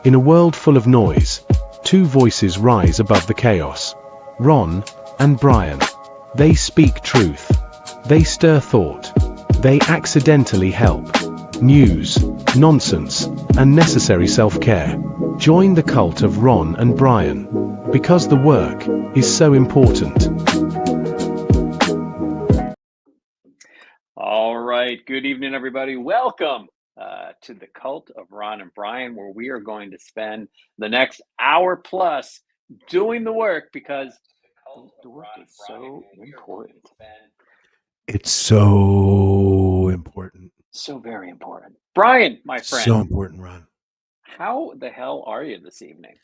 In a world full of noise, two voices rise above the chaos. Ron and Brian. They speak truth. They stir thought. They accidentally help. News, nonsense, and necessary self-care. Join the cult of Ron and Brian. Because the work is so important. All right. Good evening, everybody. Welcome to the cult of Ron and Brian, where we are going to spend the next hour plus doing the work because the work is so important. It's so important. So very important. Brian, my friend. So important, Ron. How the hell are you this evening?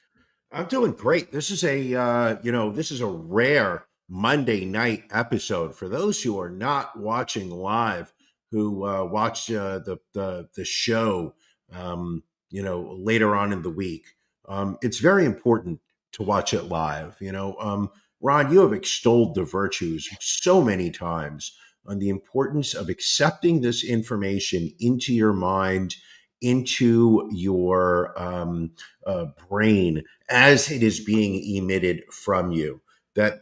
I'm doing great. This is a rare Monday night episode. For those who are not watching live, who watch the show, later on in the week, it's very important to watch it live. Ron, you have extolled the virtues so many times on the importance of accepting this information into your mind, into your brain as it is being emitted from you. That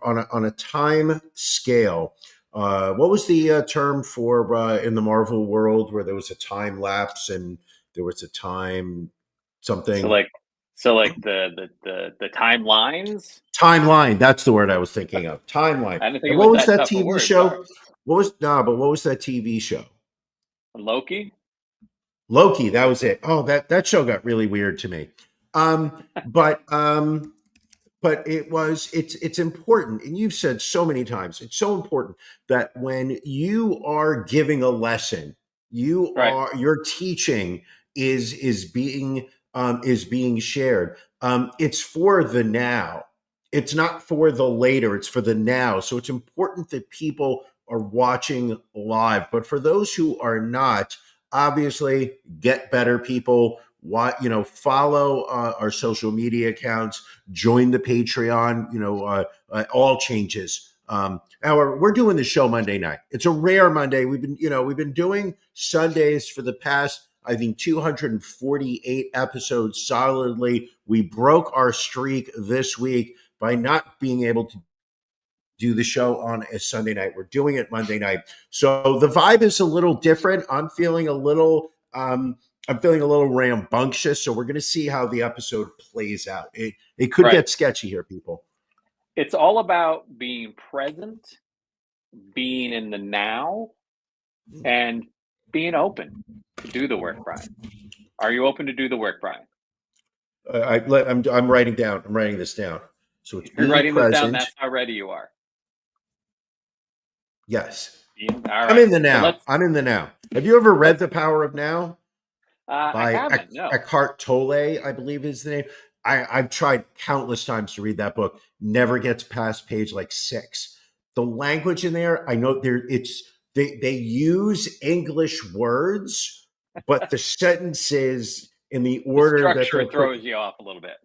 on a time scale, what was the term for in the Marvel world where there was a time lapse and there was a time something? So like the timelines. Timeline. That's the word I was thinking of. Timeline. I didn't think And it what was was that that tough a TV word, show? sorry. What was that TV show? Loki. Loki, that was it. Oh, that show got really weird to me. But it's important, and you've said so many times, it's so important that when you are giving a lesson, your teaching is being shared. It's for the now. It's not for the later, it's for the now. So it's important that people are watching live. But for those who are not, obviously get better people, follow our social media accounts, join the Patreon, all changes. We're doing the show Monday night. It's a rare Monday. We've been doing Sundays for the past, I think, 248 episodes solidly. We broke our streak this week by not being able to do the show on a Sunday night. We're doing it Monday night. So the vibe is a little different. I'm feeling a little rambunctious. So we're going to see how the episode plays out. It could get sketchy here, people. It's all about being present, being in the now, and being open to do the work, Brian. Are you open to do the work, Brian? I'm writing down. I'm writing this down. So it's You're writing present. this down. That's how ready you are. Yes. All right. I'm in the now. I'm in the now. Have you ever read The Power of Now? I haven't, no. Eckhart Tolle, I believe is the name. I've tried countless times to read that book. Never gets past page like 6. The language in there, I know they use English words, but the sentences in the order the structure throws you off a little bit.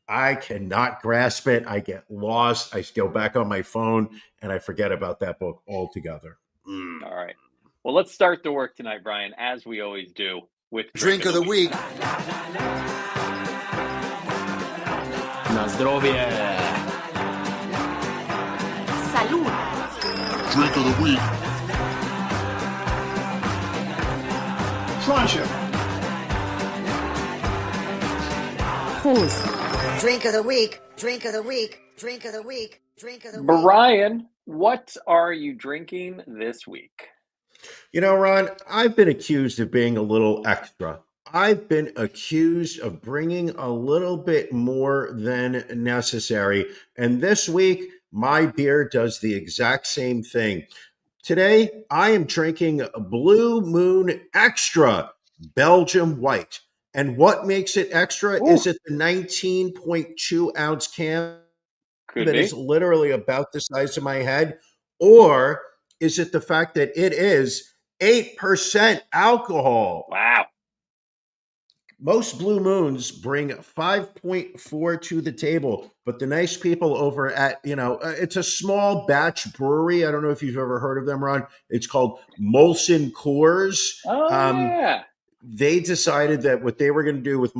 I cannot grasp it. I get lost. I go back on my phone and I forget about that book altogether. All right. Well, let's start the work tonight, Brian, as we always do, with Drink of the Week. Na zdrowie. Salud. Drink of the Week. Proszę. Prost. Drink of the Week. Drink of the Week. Drink of the Week. Drink of the Week. Brian, what are you drinking this week? Ron, I've been accused of being a little extra. I've been accused of bringing a little bit more than necessary. And this week, my beer does the exact same thing. Today, I am drinking Blue Moon Extra Belgium White. And what makes it extra? Is it the 19.2 ounce can that is literally about the size of my head? Or is it the fact that it is 8% alcohol? Wow. Most Blue Moons bring 5.4 to the table, but the nice people over at, it's a small batch brewery. I don't know if you've ever heard of them, Ron. It's called Molson Coors. Oh, yeah. they decided that what they were going to do with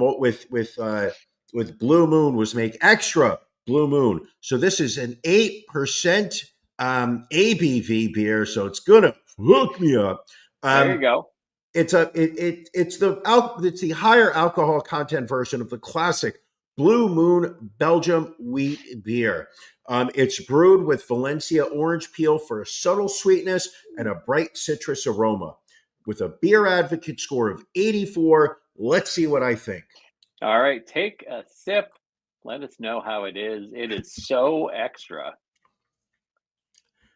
Blue Moon was make extra Blue Moon. So this is an 8% ABV beer, so it's gonna hook me up. There you go. It's the higher alcohol content version of the classic Blue Moon Belgium wheat beer. It's brewed with Valencia orange peel for a subtle sweetness and a bright citrus aroma. With a beer advocate score of 84, let's see what I think. All right, take a sip. Let us know how it is. It is so extra.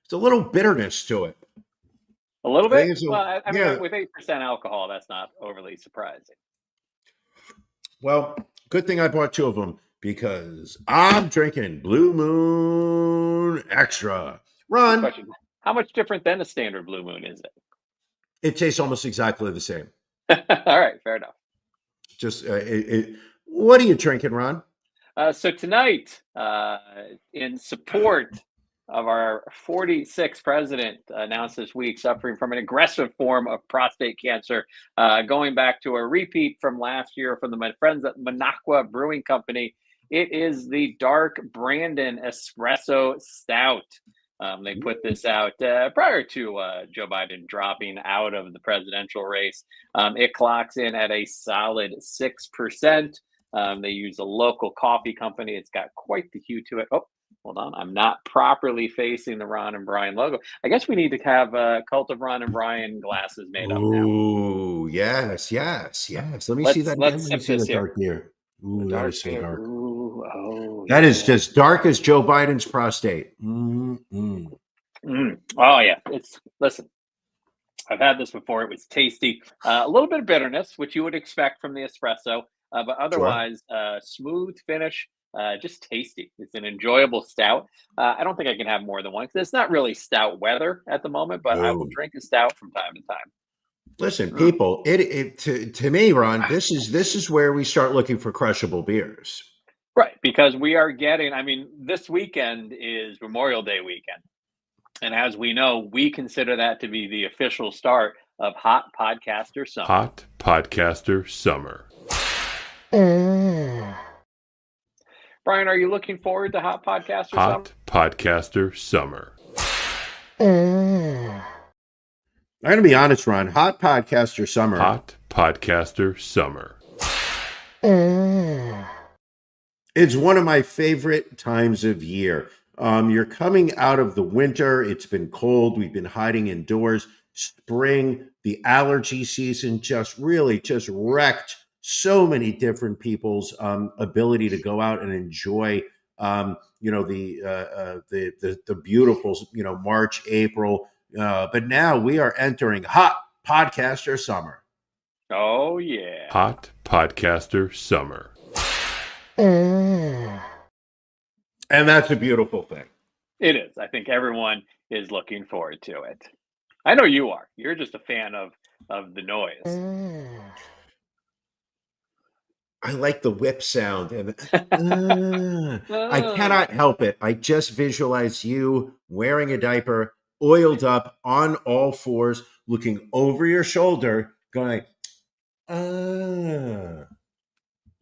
It's a little bitterness to it. A little bit? Well, I mean, with 8% alcohol, that's not overly surprising. Well, good thing I bought 2 of them because I'm drinking Blue Moon Extra. Ron. Question. How much different than a standard Blue Moon is it? It tastes almost exactly the same. All right, fair enough. Just what are you drinking, Ron? So tonight, in support of our 46th president, announced this week suffering from an aggressive form of prostate cancer, going back to a repeat from last year from my friends at Minocqua Brewing Company. It is the Dark Brandon Espresso Stout. They put this out prior to Joe Biden dropping out of the presidential race. It clocks in at a solid 6%. They use a local coffee company. It's got quite the hue to it. Oh, hold on. I'm not properly facing the Ron and Brian logo. I guess we need to have Cult of Ron and Brian glasses made up now. Ooh, yes. Let me see that. Let's sip this here. Dark beer. Ooh, that is so dark. Ooh, that is just dark as Joe Biden's prostate. Oh yeah, listen. I've had this before. It was tasty. A little bit of bitterness, which you would expect from the espresso, but otherwise, smooth finish. Just tasty. It's an enjoyable stout. I don't think I can have more than one because it's not really stout weather at the moment, but I will drink a stout from time to time. Listen, people, to me, Ron, this is where we start looking for crushable beers. Right, because we are getting, I mean, this weekend is Memorial Day weekend. And as we know, we consider that to be the official start of Hot Podcaster Summer. Hot Podcaster Summer. Brian, are you looking forward to Hot Podcaster Summer? Hot Podcaster Summer. I'm going to be honest, Ron. Hot Podcaster Summer. Hot Podcaster Summer. It's one of my favorite times of year. You're coming out of the winter. It's been cold. We've been hiding indoors. Spring, the allergy season just wrecked so many different people's ability to go out and enjoy, the beautiful, March, April. But now we are entering Hot Podcaster Summer. Oh, yeah. Hot Podcaster Summer. And that's a beautiful thing. It is. I think everyone is looking forward to it. I know you are. You're just a fan of the noise. I like the whip sound. And I cannot help it. I just visualize you wearing a diaper, oiled up on all fours, looking over your shoulder, going, That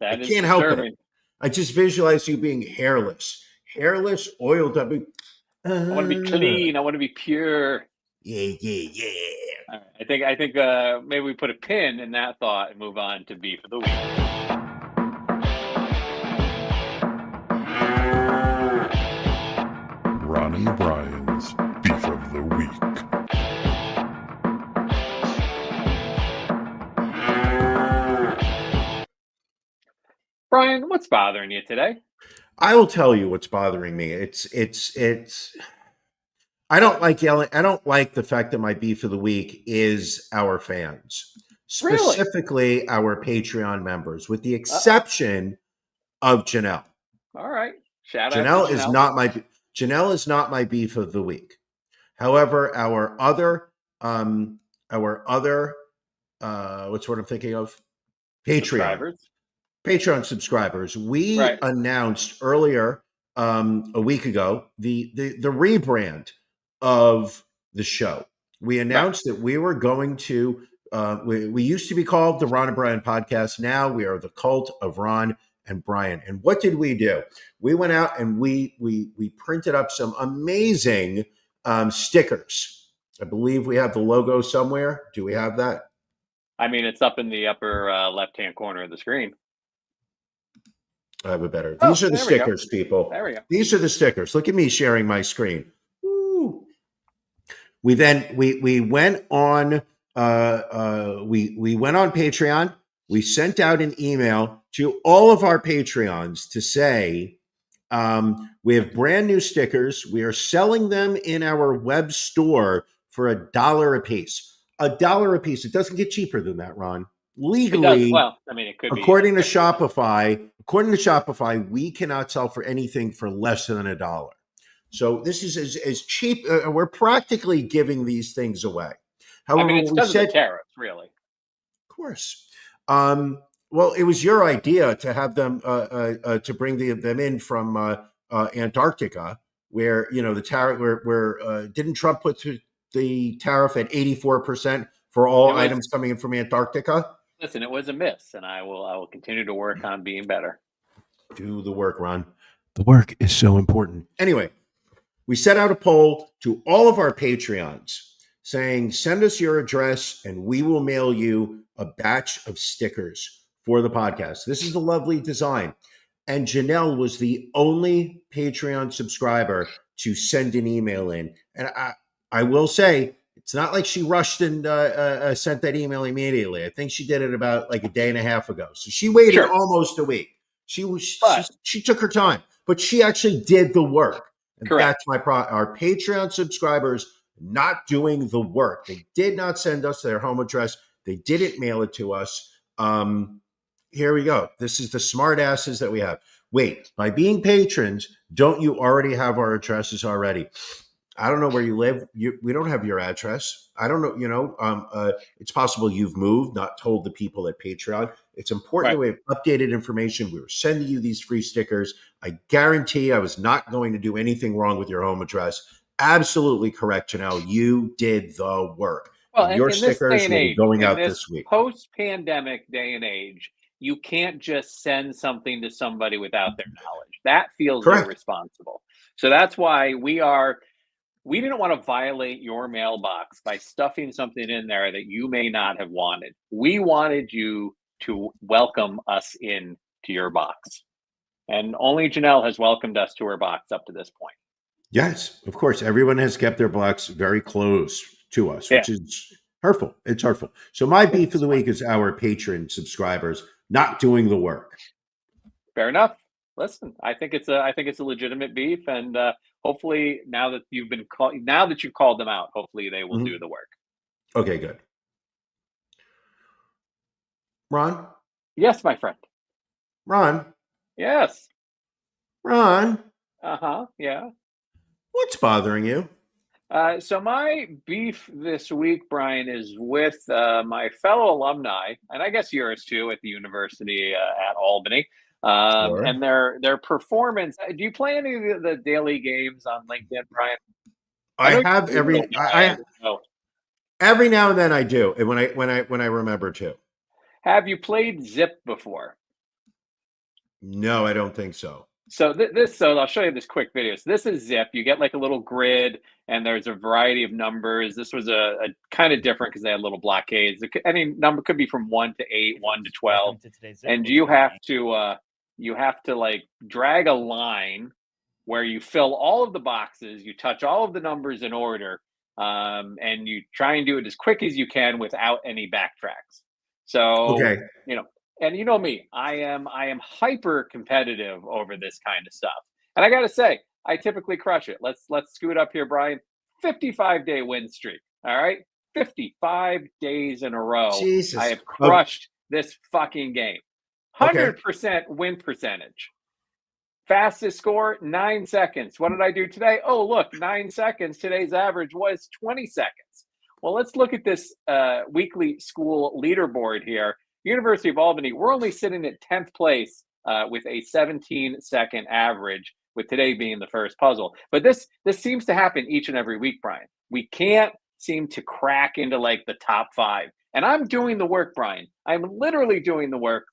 I is can't help disturbing. it. I just visualize you being hairless, oiled up. I want to be clean. I want to be pure. Yeah. All right. I think maybe we put a pin in that thought and move on to Beef of the Week. Ron and Brian's Beef of the Week. Brian, what's bothering you today? I will tell you what's bothering me. It's I don't like yelling. I don't like the fact that my beef of the week is our fans, specifically our Patreon members, with the exception of Janelle. All right. Shout out Janelle to is not my beef of the week. However, our other what's what I'm thinking of? Patreon subscribers. We announced earlier a week ago the rebrand of the show. We announced that we were going to We used to be called the Ron and Brian Podcast. Now we are the Cult of Ron and Brian. And what did we do? We went out and we printed up some amazing stickers. I believe we have the logo somewhere. Do we have that? I mean, it's up in the upper left-hand corner of the screen. I have a better. These are the stickers, people. There we go. These are the stickers. Look at me sharing my screen. Woo. We went on. We went on Patreon. We sent out an email to all of our Patreons to say we have brand new stickers. We are selling them in our web store for $1 a piece. $1 a piece. It doesn't get cheaper than that, Ron. Legally, well, I mean, it could according to Shopify, we cannot sell for anything for less than $1. So this is as cheap. We're practically giving these things away. However, I mean, it's because of the tariffs, really. Of course. Well, it was your idea to have them to bring them in from Antarctica, where the tariff. Where didn't Trump put the tariff at 84% for all items coming in from Antarctica? Listen, it was a miss, and I will continue to work on being better. Do the work, Ron. The work is so important. Anyway, we set out a poll to all of our Patreons saying, send us your address and we will mail you a batch of stickers for the podcast. This is a lovely design. And Janelle was the only Patreon subscriber to send an email in. And I will say, it's not like she rushed and sent that email immediately. I think she did it about like a day and a half ago. So she waited almost a week. She took her time, but she actually did the work. And correct. That's our Patreon subscribers not doing the work. They did not send us their home address. They didn't mail it to us. Here we go. This is the smart asses that we have. Wait, by being patrons, don't you already have our addresses already? I don't know where you live. We don't have your address. I don't know. It's possible you've moved, not told the people at Patreon. It's important that we have updated information. We were sending you these free stickers. I guarantee I was not going to do anything wrong with your home address. Absolutely correct, Janelle. You did the work. Well, your stickers will be going out this week. Post-pandemic day and age, you can't just send something to somebody without their knowledge. That feels irresponsible. So that's why we didn't want to violate your mailbox by stuffing something in there that you may not have wanted. We wanted you to welcome us in to your box. And only Janelle has welcomed us to her box up to this point. Yes, of course. Everyone has kept their box very close to us, which is hurtful. It's hurtful. So my beef of the week is our patron subscribers not doing the work. Fair enough. Listen, I think it's a legitimate beef, and hopefully now that you've called them out, hopefully they will do the work. Okay, good. Ron? Yes, my friend. Ron? Yes. Ron? Yeah. What's bothering you? So my beef this week, Brian, is with my fellow alumni, and I guess yours too, at the University at Albany. And their performance. Do you play any of the daily games on LinkedIn, Brian? Every now and then I do, and when I remember to. Have you played Zip before? No, I don't think so. So so I'll show you this quick video. So this is Zip. You get like a little grid, and there's a variety of numbers. This was a kind of different because they had little blockades. Any number could be from 1 to 8, 1 to 12, and you have to like drag a line where you fill all of the boxes, you touch all of the numbers in order, and you try and do it as quick as you can without any backtracks. So, and you know me, I am hyper competitive over this kind of stuff. And I got to say, I typically crush it. Let's scoot up here, Brian. 55-day win streak. All right. 55 days in a row. Jesus. I have crushed this fucking game. 100% win percentage. Fastest score, 9 seconds. What did I do today? Oh, look, 9 seconds. Today's average was 20 seconds. Well, let's look at this weekly school leaderboard here. University of Albany, we're only sitting at 10th place with a 17-second average, with today being the first puzzle. But this seems to happen each and every week, Brian. We can't seem to crack into like the top 5. And I'm doing the work, Brian. I'm literally doing the work,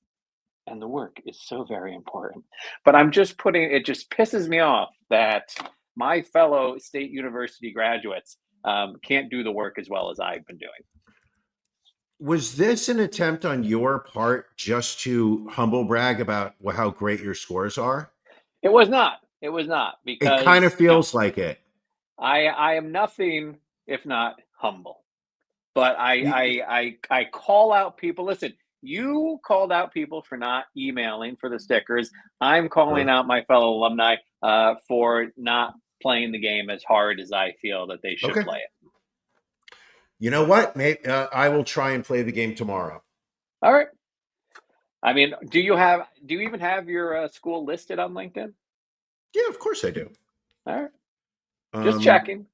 and the work is so very important. But I'm just putting it just pisses me off that my fellow state university graduates can't do the work as well as I've been doing. Was this an attempt on your part just to humble brag about how great your scores are? It was not. It was not, because It kind of feels like it. I am nothing if not humble. But You- I call out people. Listen, you called out people for not emailing for the stickers. I'm calling out my fellow alumni for not playing the game as hard as I feel that they should Okay. play it. You know what? Maybe I will try and play the game tomorrow. All right. I mean, do you even have your school listed on LinkedIn? Yeah, of course I do. All right. Just checking.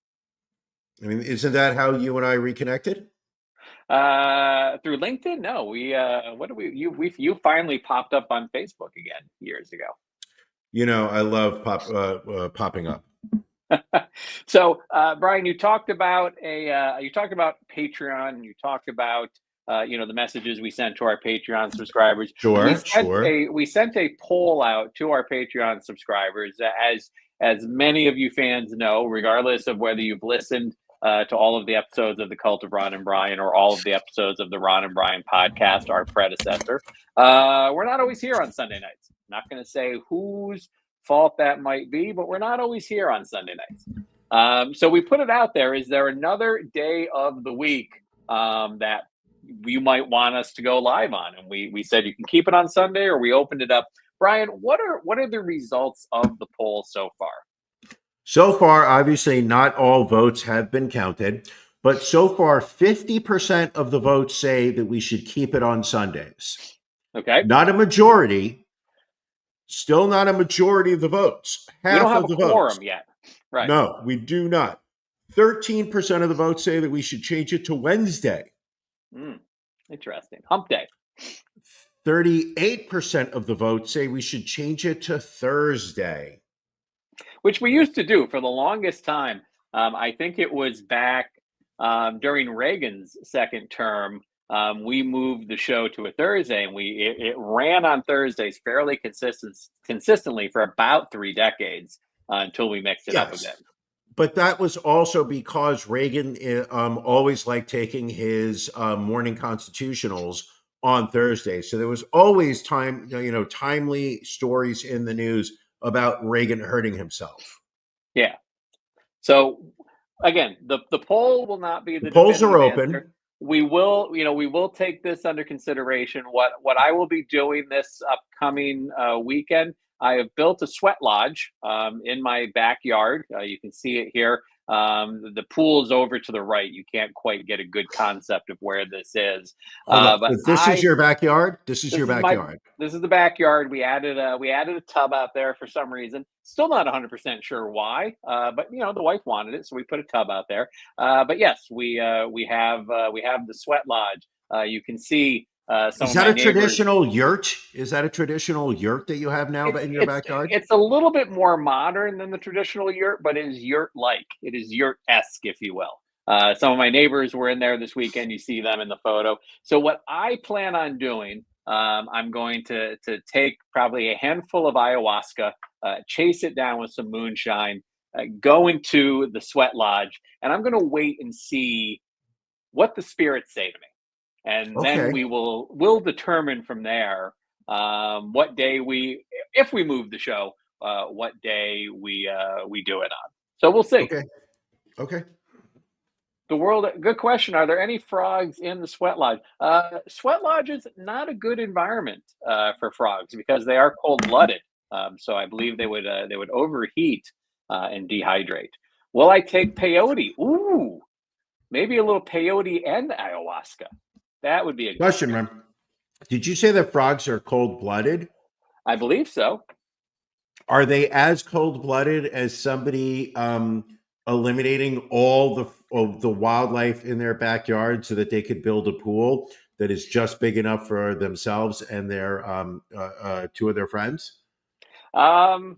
I mean, isn't that how you and I reconnected? Through LinkedIn? No, you finally popped up on Facebook again years ago. You know, I love popping up. So, Brian, you talked about Patreon, and you talked about the messages we sent to our Patreon subscribers. We sent a poll out to our Patreon subscribers, as many of you fans know, regardless of whether you've listened to all of the episodes of the Cult of Ron and Brian or all of the episodes of the Ron and Brian podcast, our predecessor. We're not always here on Sunday nights. I'm not going to say whose fault that might be, but we're not always here on Sunday nights. So we put it out there. Is there another day of the week that you might want us to go live on? And we said you can keep it on Sunday, or we opened it up. Brian, what are the results of the poll so far? So far, obviously, not all votes have been counted, but so far, 50% of the votes say that we should keep it on Sundays. Okay. Not a majority. Still not a majority of the votes. We don't have Half of a the quorum votes. yet. Right. No, we do not. 13% of the votes say that we should change it to Wednesday. Interesting. Hump day. 38% of the votes say we should change it to Thursday. Which we used to do for the longest time. I think it was back during Reagan's second term. We moved the show to a Thursday, and it ran on Thursdays fairly consistently for about 3 decades until we mixed it up a bit. But that was also because Reagan always liked taking his morning constitutionals on Thursday. So there was always timely stories in the news about Reagan hurting himself. Yeah. So again, the poll will not be the polls are definitive open. answer. We will take this under consideration. What I will be doing this upcoming weekend, I have built a sweat lodge in my backyard. You can see it here. The pool is over to the right. You can't quite get a good concept of where this is. But this is your backyard? This is your backyard. This is the backyard. We added a tub out there for some reason. Still not 100% sure why, but the wife wanted it, so we put a tub out there. But yes, we have the sweat lodge. You can see some Is that of my a traditional yurt? Is that a traditional yurt that you have now in your backyard? It's a little bit more modern than the traditional yurt, but it is yurt-like. It is yurt-esque, if you will. Some of my neighbors were in there this weekend. You see them in the photo. So what I plan on doing, I'm going to take probably a handful of ayahuasca, chase it down with some moonshine, go into the sweat lodge, and I'm going to wait and see what the spirits say to me. And then we'll determine from there what day if we move the show, what day we do it on. So we'll see. Okay. Good question. Are there any frogs in the sweat lodge? Sweat lodge is not a good environment for frogs because they are cold-blooded. So I believe they would overheat and dehydrate. Will I take peyote? Ooh, maybe a little peyote and ayahuasca. That would be a good question. Remember, did you say that frogs are cold-blooded? I believe so. Are they as cold-blooded as somebody eliminating all the wildlife in their backyard so that they could build a pool that is just big enough for themselves and their 2 of their friends? I'm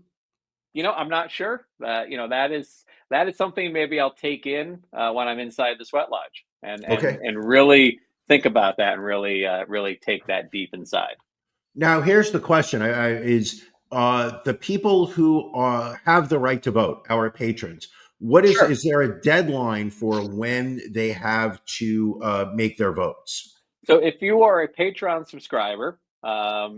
not sure. That is something maybe I'll take in when I'm inside the sweat lodge and really think about that and really take that deep inside. Now, here's the question: is the people who have the right to vote, our patrons? What is Sure. is there a deadline for when they have to make their votes? So if you are a Patreon subscriber,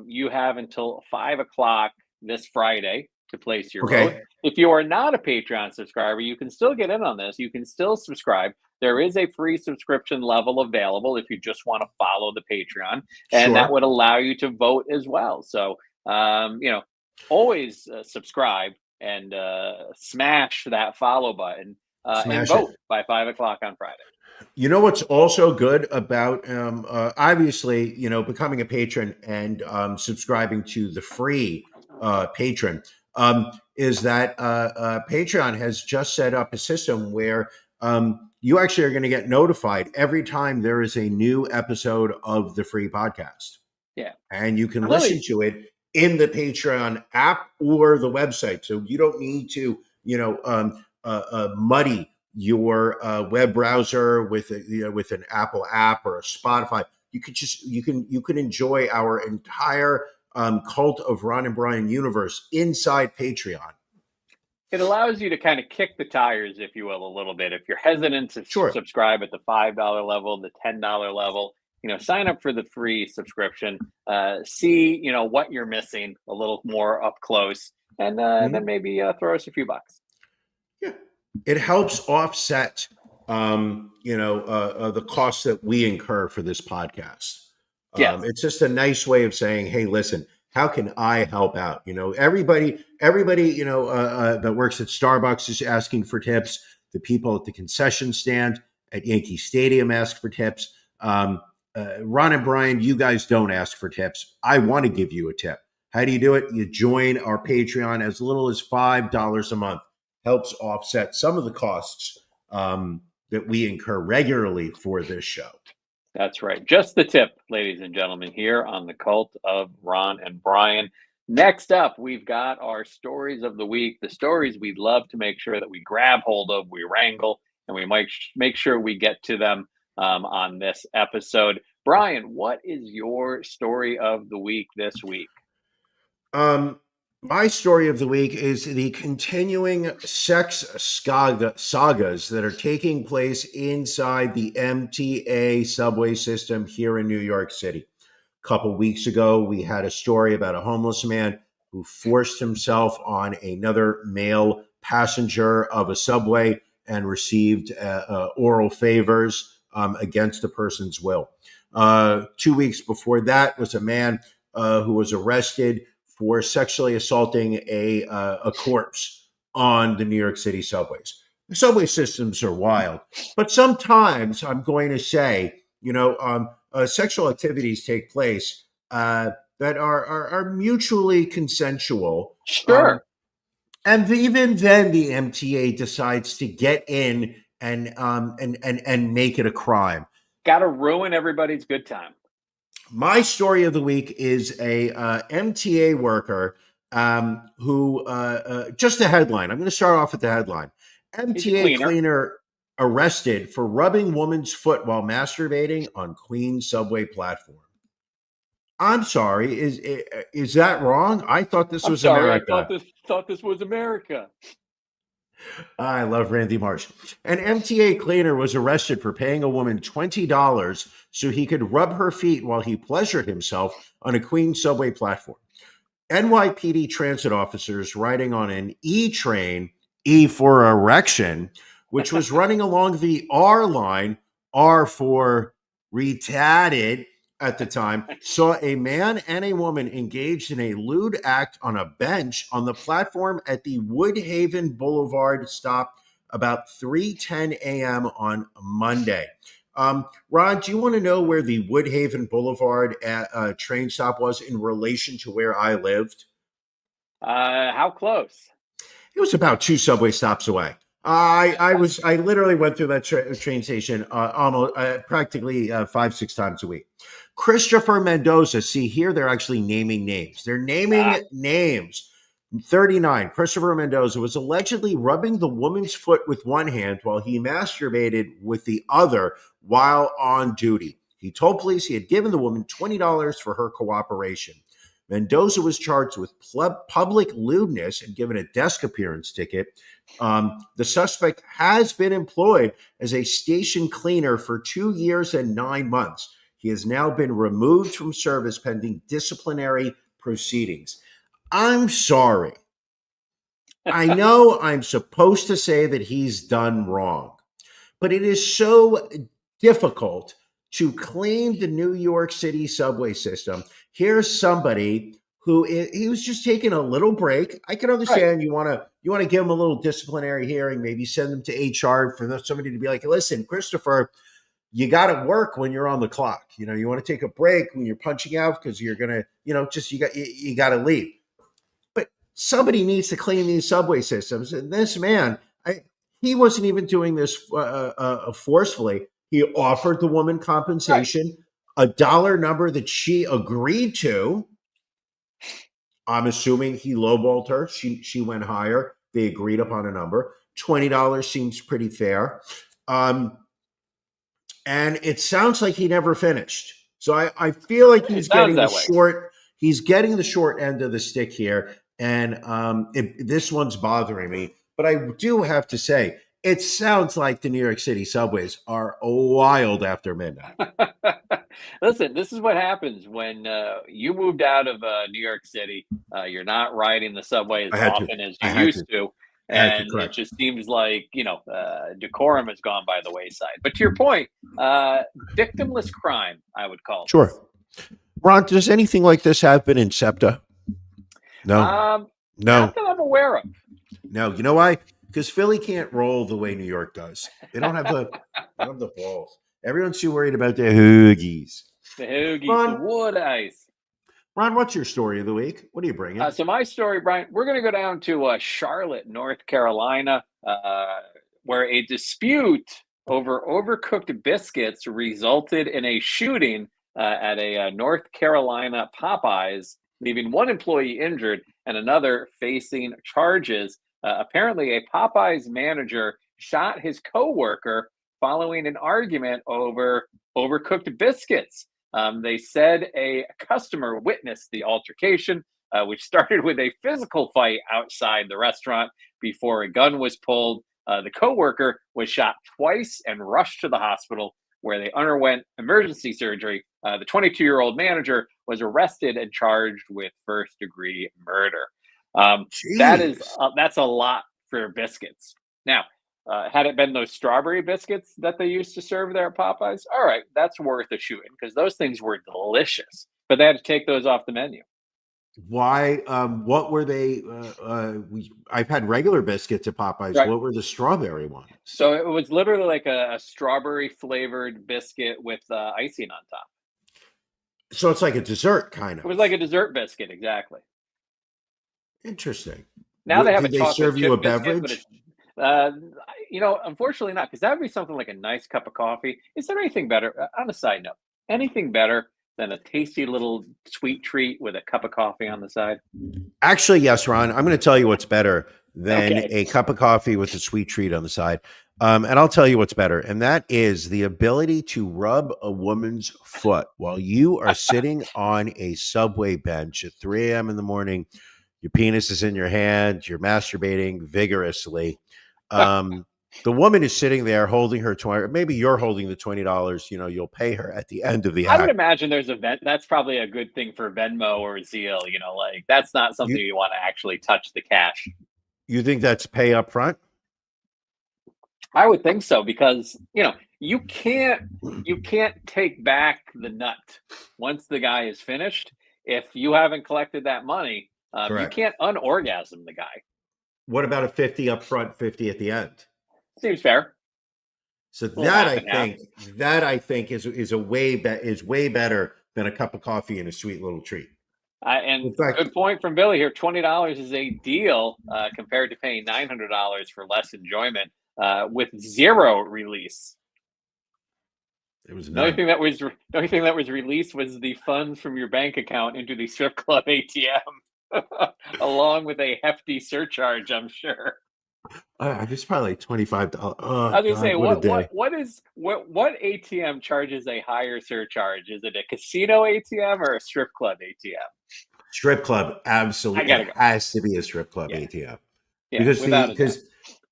you have until 5 o'clock this Friday to place your vote. Okay, If you are not a Patreon subscriber, you can still get in on this. You can still subscribe. There is a free subscription level available if you just want to follow the Patreon, and that sure. would allow you to vote as well. So, always subscribe and smash that follow button and Smash it. vote by 5 o'clock on Friday. You know what's also good about obviously, becoming a patron and subscribing to the free patron is that Patreon has just set up a system where you actually are going to get notified every time there is a new episode of the free podcast. Yeah. And you can Really? listen to it in the Patreon app or the website. So you don't need to, muddy your web browser with with an Apple app or a Spotify. You can enjoy our entire Cult of Ron and Brian universe inside Patreon. It allows you to kind of kick the tires, if you will, a little bit. If you're hesitant to Sure. subscribe at the $5 level, the $10 level, sign up for the free subscription. See, what you're missing a little more up close, and then maybe throw us a few bucks. Yeah, it helps offset, the costs that we incur for this podcast. Yes. It's just a nice way of saying, hey, listen, how can I help out? Everybody, that works at Starbucks is asking for tips. The people at the concession stand at Yankee Stadium ask for tips. Ron and Brian, you guys don't ask for tips. I want to give you a tip. How do you do it? You join our Patreon as little as $5 a month. Helps offset some of the costs that we incur regularly for this show. That's right. Just the tip, ladies and gentlemen, here on the Cult of Ron and Brian. Next up, we've got our stories of the week, the stories we'd love to make sure that we grab hold of, we wrangle, and we might make sure we get to them on this episode. Brian, what is your story of the week this week? My story of the week is the continuing sex sagas that are taking place inside the MTA subway system here in New York City. A couple weeks ago, we had a story about a homeless man who forced himself on another male passenger of a subway and received oral favors against the person's will. 2 weeks before that was a man who was arrested for sexually assaulting a corpse on the New York City subways. The subway systems are wild, but sometimes I'm going to say, sexual activities take place that are mutually consensual. Sure. And even then, the MTA decides to get in and make it a crime. Got to ruin everybody's good time. My story of the week is a MTA worker who, just the headline. I'm going to start off with the headline. MTA cleaner arrested for rubbing woman's foot while masturbating on Queen subway platform. I'm sorry, is that wrong? I thought this was America. I thought this was America. I love Randy Marsh. An MTA cleaner was arrested for paying a woman $20 so he could rub her feet while he pleasured himself on a Queens subway platform. NYPD transit officers riding on an E train, E for erection, which was running along the R line, R for retarded at the time, saw a man and a woman engaged in a lewd act on a bench on the platform at the Woodhaven Boulevard stop about 3:10 a.m. on Monday. Ron, do you want to know where the Woodhaven Boulevard train stop was in relation to where I lived? How close? It was about 2 subway stops away. I literally went through that train station almost practically 5-6 times a week. Christopher Mendoza. See, here they're actually naming names. They're naming names. 39. Christopher Mendoza was allegedly rubbing the woman's foot with one hand while he masturbated with the other while on duty. He told police he had given the woman $20 for her cooperation. Mendoza was charged with public lewdness and given a desk appearance ticket. The suspect has been employed as a station cleaner for 2 years and 9 months. He has now been removed from service pending disciplinary proceedings. I'm sorry. I know I'm supposed to say that he's done wrong, but it is so difficult to clean the New York City subway system. Here's somebody he was just taking a little break. I can understand you want to give him a little disciplinary hearing, maybe send them to HR for somebody to be like, listen, Christopher, you got to work when you're on the clock. You want to take a break when you're punching out because you're going to, you got to leave. But somebody needs to clean these subway systems. And this man, he wasn't even doing this forcefully. He offered the woman compensation, a dollar number that she agreed to. I'm assuming he lowballed her. She went higher. They agreed upon a number. $20 seems pretty fair. And it sounds like he never finished. So I feel like he's getting the short end of the stick here. And this one's bothering me. But I do have to say, it sounds like the New York City subways are wild after midnight. Listen, this is what happens when you moved out of New York City. You're not riding the subway as often as you used to. And it just seems like, decorum has gone by the wayside. But to your point, victimless crime, I would call it. Sure. Ron, does anything like this happen in SEPTA? No. Not that I'm aware of. No. You know why? Because Philly can't roll the way New York does. They don't have the balls. Everyone's too worried about the hoogies. The hoogies, the wood ice. Ron, what's your story of the week? What are you bringing? So my story, Brian, we're going to go down to Charlotte, North Carolina, where a dispute over overcooked biscuits resulted in a shooting at a North Carolina Popeyes, leaving one employee injured and another facing charges. Apparently, a Popeyes manager shot his coworker following an argument over overcooked biscuits. They said a customer witnessed the altercation, which started with a physical fight outside the restaurant before a gun was pulled. The coworker was shot twice and rushed to the hospital, where they underwent emergency surgery. The 22-year-old manager was arrested and charged with first-degree murder. That's a lot for biscuits. Now, had it been those strawberry biscuits that they used to serve there at Popeyes, all right, that's worth a shooting because those things were delicious. But they had to take those off the menu. Why? What were they? I've had regular biscuits at Popeyes. Right. What were the strawberry ones? So it was literally like a strawberry flavored biscuit with icing on top. So it's like a dessert kind of. It was like a dessert biscuit, exactly. Interesting. Now they have Did they serve you a beverage? Unfortunately not, because that would be something like a nice cup of coffee. Is there anything better? On a side note, anything better than a tasty little sweet treat with a cup of coffee on the side? Actually, yes, Ron. I'm going to tell you what's better than a cup of coffee with a sweet treat on the side. And I'll tell you what's better. And that is the ability to rub a woman's foot while you are sitting on a subway bench at 3 a.m. in the morning. Your penis is in your hand. You're masturbating vigorously. The woman is sitting there holding her $20. Maybe you're holding the $20. You'll pay her at the end of the act. I would imagine there's that's probably a good thing for Venmo or Zeal. That's not something you want to actually touch the cash. You think that's pay up front? I would think so, because you can't take back the nut once the guy is finished. If you haven't collected that money, you can't unorgasm the guy. What about a 50 up front, 50 at the end? Seems fair. So that I think is way better than a cup of coffee and a sweet little treat. And good point from Billy here. $20 is a deal compared to paying $900 for less enjoyment with zero release. It was the only thing that was released was the funds from your bank account into the strip club ATM, along with a hefty surcharge, I'm sure. It's probably like $25. Oh I was gonna say, God, what a day! what ATM charges a higher surcharge? Is it a casino ATM or a strip club ATM? Strip club, I absolutely. It gotta go. has to be a strip club Yeah, ATM yeah, because without a doubt.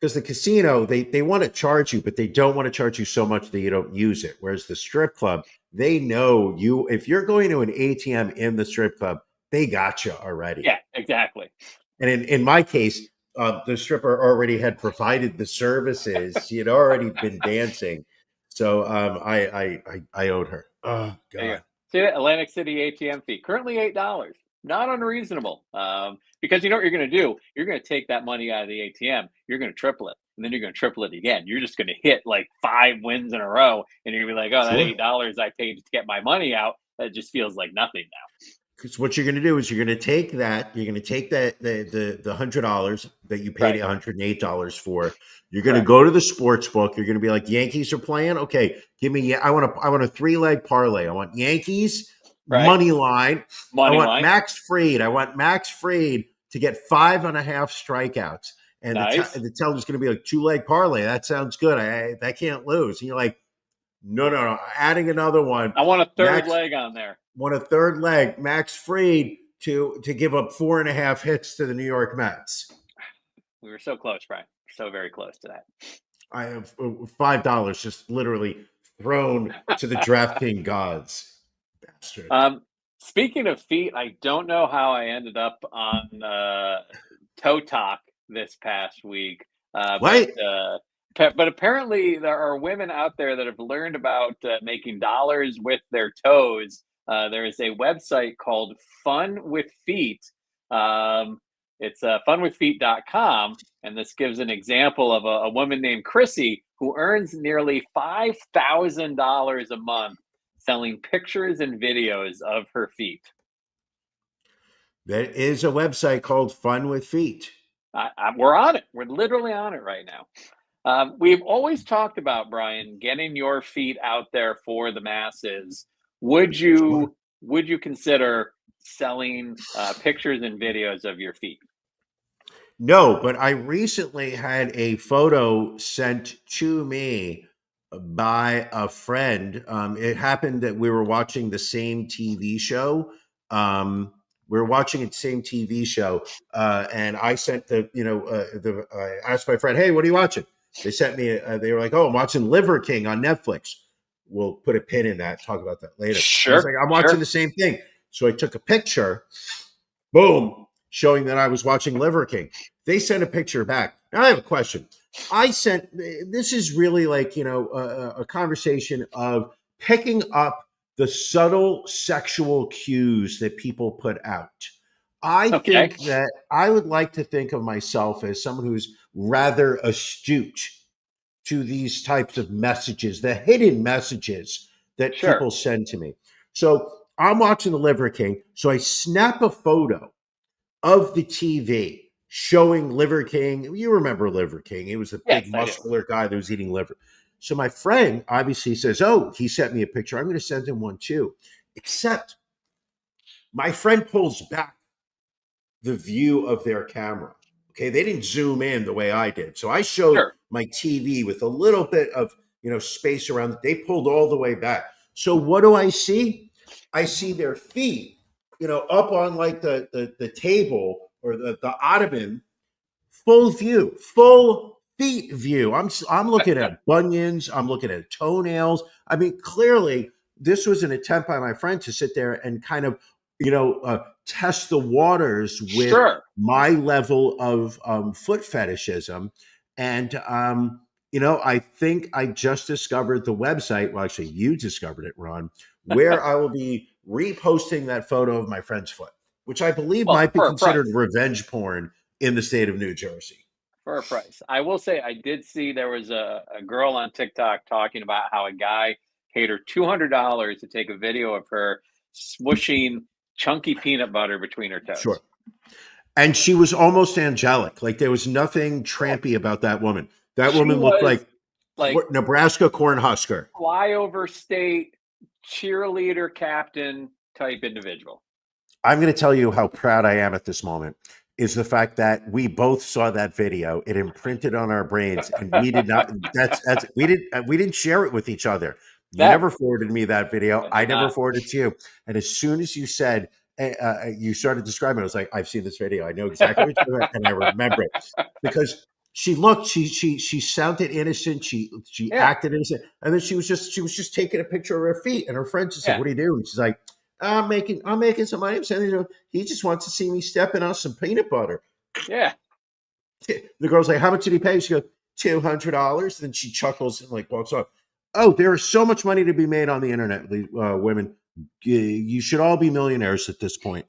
the casino they want to charge you, but they don't want to charge you so much that you don't use it. Whereas the strip club, they know you if you're going to an ATM in the strip club, they got you already. Yeah, exactly. And in my case, the stripper already had provided the services. She had already been dancing, so I owed her. Oh There you go. God, See that Atlantic City ATM fee currently $8. Not unreasonable. Because you know what you're going to do? You're going to take that money out of the ATM. You're going to triple it, and then you're going to triple it again. You're just going to hit like 5 wins in a row, and you're going to be like, "Oh, that sure. $8 I paid to get my money out, that just feels like nothing now." Because what you're going to do is you're going to take that, the $100 that you paid Right. $108 for. You're going to Correct. go to the sports book. You're going to be like, Yankees are playing. Okay, give me. I want a 3-leg parlay. I want Yankees Right. money line. Money I want line. Max Fried. I want Max Fried to get 5.5 strikeouts. And Nice. the teller's going to be like 2-leg parlay. That sounds good. I can't lose. And you're like, no. Adding another one. I want a third Max- leg on there. Want a third leg, Max Fried to give up 4.5 hits to the New York Mets. We were so close, Brian. So very close to that. I have $5 just literally thrown to the DraftKings gods. Bastard. Speaking of feet, I don't know how I ended up on Toe Talk this past week. But apparently there are women out there that have learned about making dollars with their toes. There is a website called Fun with Feet. It's funwithfeet.com, and this gives an example of a woman named Chrissy who earns nearly $5,000 a month selling pictures and videos of her feet. There is a website called Fun with Feet. We're on it. We're literally on it right now. We've always talked about, Brian, getting your feet out there for the masses. Would you consider selling pictures and videos of your feet? No, but I recently had a photo sent to me by a friend. It happened that we were watching the same TV show. And I sent I asked my friend, "Hey, what are you watching?" They sent me. They were like, "Oh, I'm watching Liver King on Netflix." We'll put a pin in that. Talk about that later. Sure. I was like, "I'm watching the same thing." So I took a picture. Boom. Showing that I was watching Liver King. They sent a picture back. Now I have a question. This is really like, a conversation of picking up the subtle sexual cues that people put out. I think that I would like to think of myself as someone who's rather astute to these types of messages, the hidden messages that people send to me. So I'm watching the Liver King. So I snap a photo of the TV showing Liver King. You remember Liver King. He was a big muscular guy that was eating liver. So my friend obviously says, "Oh, he sent me a picture. I'm going to send him one too." Except my friend pulls back the view of their camera. Okay, they didn't zoom in the way I did. So I showed my TV with a little bit of space around it. They pulled all the way back. So what do I see? I see their feet up on like the table or the ottoman, full feet view. I'm looking at bunions. I'm looking at toenails. I mean, clearly this was an attempt by my friend to sit there and kind of, test the waters with my level of foot fetishism. And, I think I just discovered the website. Well, actually, you discovered it, Ron, where I will be reposting that photo of my friend's foot, which I believe might be considered revenge porn in the state of New Jersey. For a price. I will say I did see there was a girl on TikTok talking about how a guy paid her $200 to take a video of her swooshing chunky peanut butter between her toes. Sure. And she was almost angelic. Like there was nothing trampy about that woman. That woman looked like Nebraska Cornhusker. Flyover state cheerleader captain type individual. I'm going to tell you how proud I am at this moment. is the fact that we both saw that video. It imprinted on our brains, and we did not. We didn't share it with each other. You never forwarded me that video. I never forwarded it to you. And as soon as you said, you started describing it, I was like, I've seen this video. I know exactly what you're doing, and I remember it because she looked. She sounded innocent. She acted innocent, and then she was just taking a picture of her feet, and her friend just said, "What are you doing?" She's like, I'm making some money. I'm sending him. He just wants to see me stepping on some peanut butter. Yeah. The girl's like, how much did he pay? She goes, $200. Then she chuckles and like walks off. Oh, there is so much money to be made on the internet, women. You should all be millionaires at this point.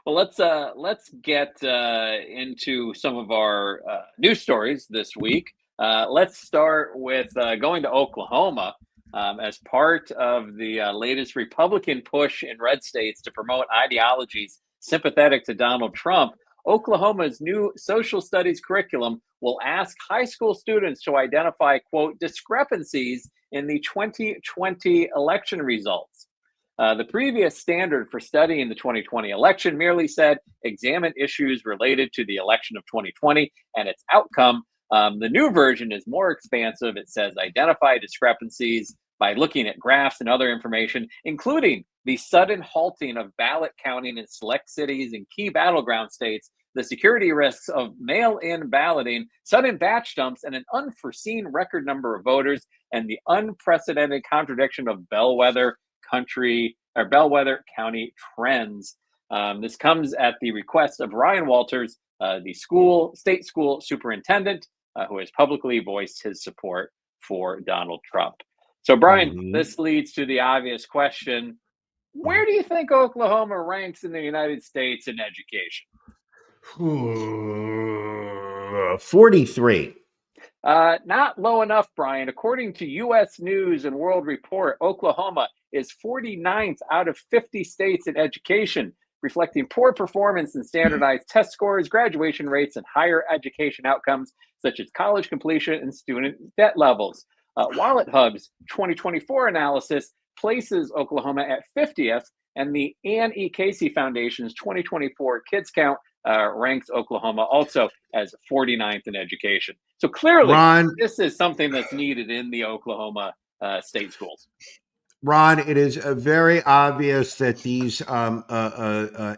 Well, let's get into some of our news stories this week. Let's start with going to Oklahoma. As part of the latest Republican push in red states to promote ideologies sympathetic to Donald Trump, Oklahoma's new social studies curriculum will ask high school students to identify, quote, discrepancies in the 2020 election results. The previous standard for studying the 2020 election merely said examine issues related to the election of 2020 and its outcome. The new version is more expansive. It says identify discrepancies by looking at graphs and other information, including the sudden halting of ballot counting in select cities and key battleground states, the security risks of mail-in balloting, sudden batch dumps, and an unforeseen record number of voters, and the unprecedented contradiction of bellwether County trends. This comes at the request of Ryan Walters, the state school superintendent, who has publicly voiced his support for Donald Trump. So, Brian, this leads to the obvious question. Where do you think Oklahoma ranks in the United States in education? 43. Not low enough, Brian. According to U.S. News and World Report, Oklahoma is 49th out of 50 states in education, reflecting poor performance in standardized test scores, graduation rates, and higher education outcomes, such as college completion and student debt levels. WalletHub's 2024 analysis places Oklahoma at 50th, and the Ann E. Casey Foundation's 2024 Kids Count ranks Oklahoma also as 49th in education. So clearly, Ron, this is something that's needed in the Oklahoma state schools. Ron, it is very obvious that these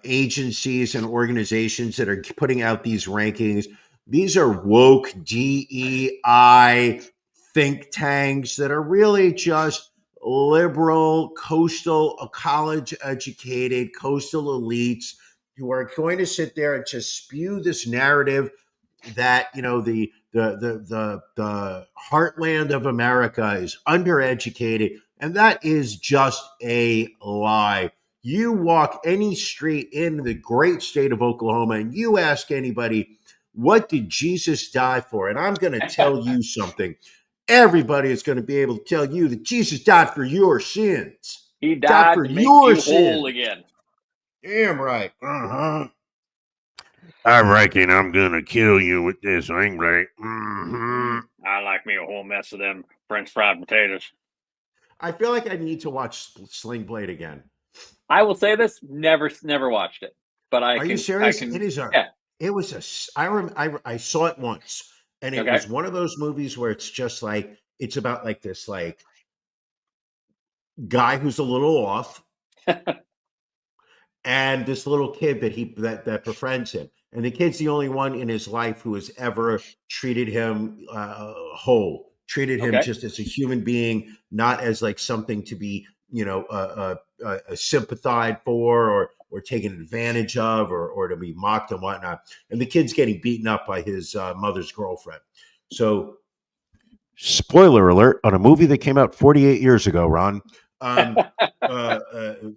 agencies and organizations that are putting out these rankings, these are woke DEI think tanks that are really just liberal, coastal, college-educated, coastal elites who are going to sit there and just spew this narrative that, you know, the heartland of America is undereducated, and that is just a lie. You walk any street in the great state of Oklahoma and you ask anybody, what did Jesus die for? And I'm going to tell you something. Everybody is going to be able to tell you that Jesus died for your sins. He died for your sins. Whole again. Damn right. I reckon I'm going to kill you with this ring blade. I like me a whole mess of them French fried potatoes. I feel like I need to watch Sling Blade again. I will say this: never watched it, but Are you serious? It is It was I saw it once, and it was one of those movies where it's just like it's about like this like guy who's a little off, and this little kid that befriends him, and the kid's the only one in his life who has ever treated him whole. Treated him just as a human being, not as like something to be, you know, sympathized for or taken advantage of or to be mocked and whatnot. And the kid's getting beaten up by his mother's girlfriend. So, spoiler alert on a movie that came out 48 years ago, Ron. The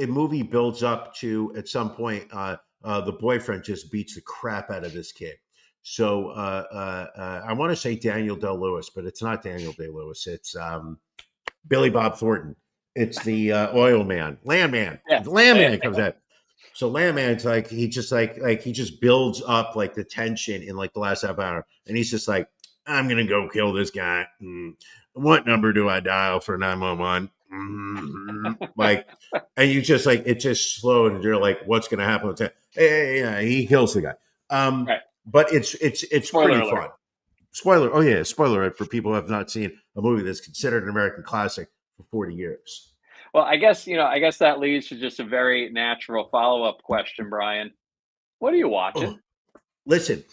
movie builds up to, at some point, the boyfriend just beats the crap out of this kid. So I want to say Daniel Day-Lewis, but it's not Daniel Day-Lewis. It's Billy Bob Thornton. It's the oil man, Landman. Yeah. Landman comes out. So Landman's like he just builds up like the tension in like the last half hour, and he's just like, I'm gonna go kill this guy. What number do I dial for 911? Like, and you just like it's just slow, and you're like, what's gonna happen with that? Yeah, he kills the guy. Right. But it's Spoiler pretty alert. fun. Spoiler. Oh yeah, spoiler alert for people who have not seen a movie that's considered an American classic for 40 years. Well, I guess that leads to just a very natural follow-up question, Brian. What are you watching? Oh, listen,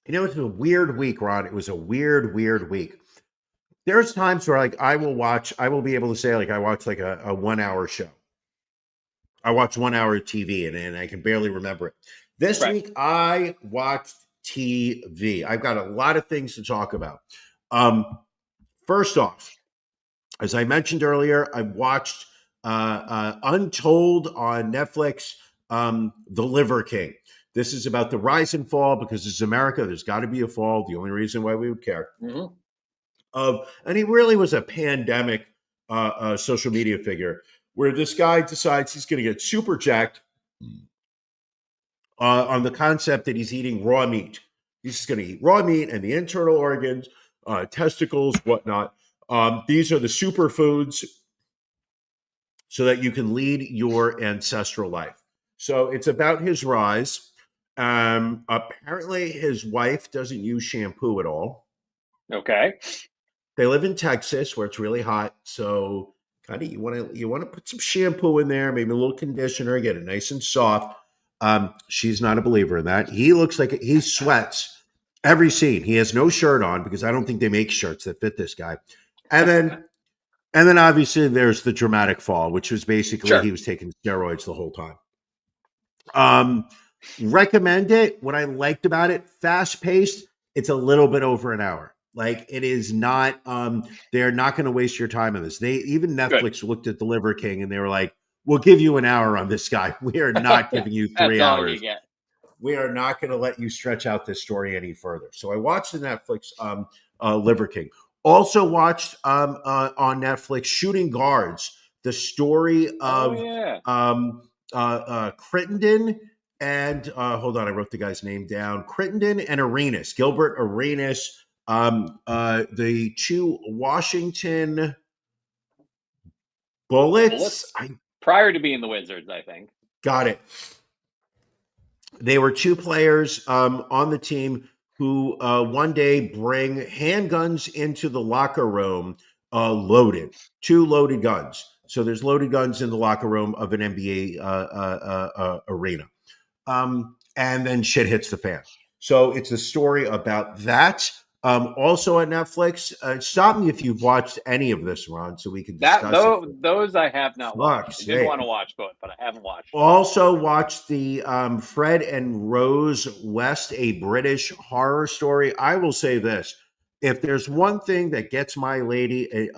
it was a weird week, Ron. It was a weird week. There's times where like I will be able to say like I watch like a 1 hour show. I watch 1 hour of TV and I can barely remember it. This week I watched TV. I've got a lot of things to talk about. First off, as I mentioned earlier, I watched Untold on Netflix, The Liver King. This is about the rise and fall because it's America. There's got to be a fall. The only reason why we would care. Mm-hmm. And he really was a pandemic social media figure where this guy decides he's going to get super jacked on the concept that he's eating raw meat. He's just going to eat raw meat and the internal organs, testicles, whatnot. These are the superfoods so that you can lead your ancestral life. So it's about his rise. Apparently his wife doesn't use shampoo at all. Okay. They live in Texas where it's really hot. So kind of you want to put some shampoo in there, maybe a little conditioner, get it nice and soft. She's not a believer in that. He looks like he sweats every scene. He has no shirt on because I don't think they make shirts that fit this guy. And then obviously there's the dramatic fall, which was basically he was taking steroids the whole time. Recommend it. What I liked about it, fast paced. It's a little bit over an hour. Like it is not. They're not going to waste your time on this. Even Netflix looked at the Liver King and they were like, "We'll give you an hour on this guy. We are not giving you 3 hours. We are not going to let you stretch out this story any further." So I watched the Netflix Liver King. Also watched on Netflix Shooting Guards, the story of Crittenden and hold on, I wrote the guy's name down. Crittenden and Arenas, Gilbert Arenas, the two Washington Bullets. Prior to being the Wizards, I think. Got it. They were two players on the team who one day bring handguns into the locker room loaded, 2 loaded guns. So there's loaded guns in the locker room of an NBA arena. And then shit hits the fan. So it's a story about that. Also on Netflix. Stop me if you've watched any of this, Ron, so we can discuss those I have not watched. I did want to watch both, but I haven't watched. Also watched the Fred and Rose West, a British horror story. I will say this. If there's one thing that gets my lady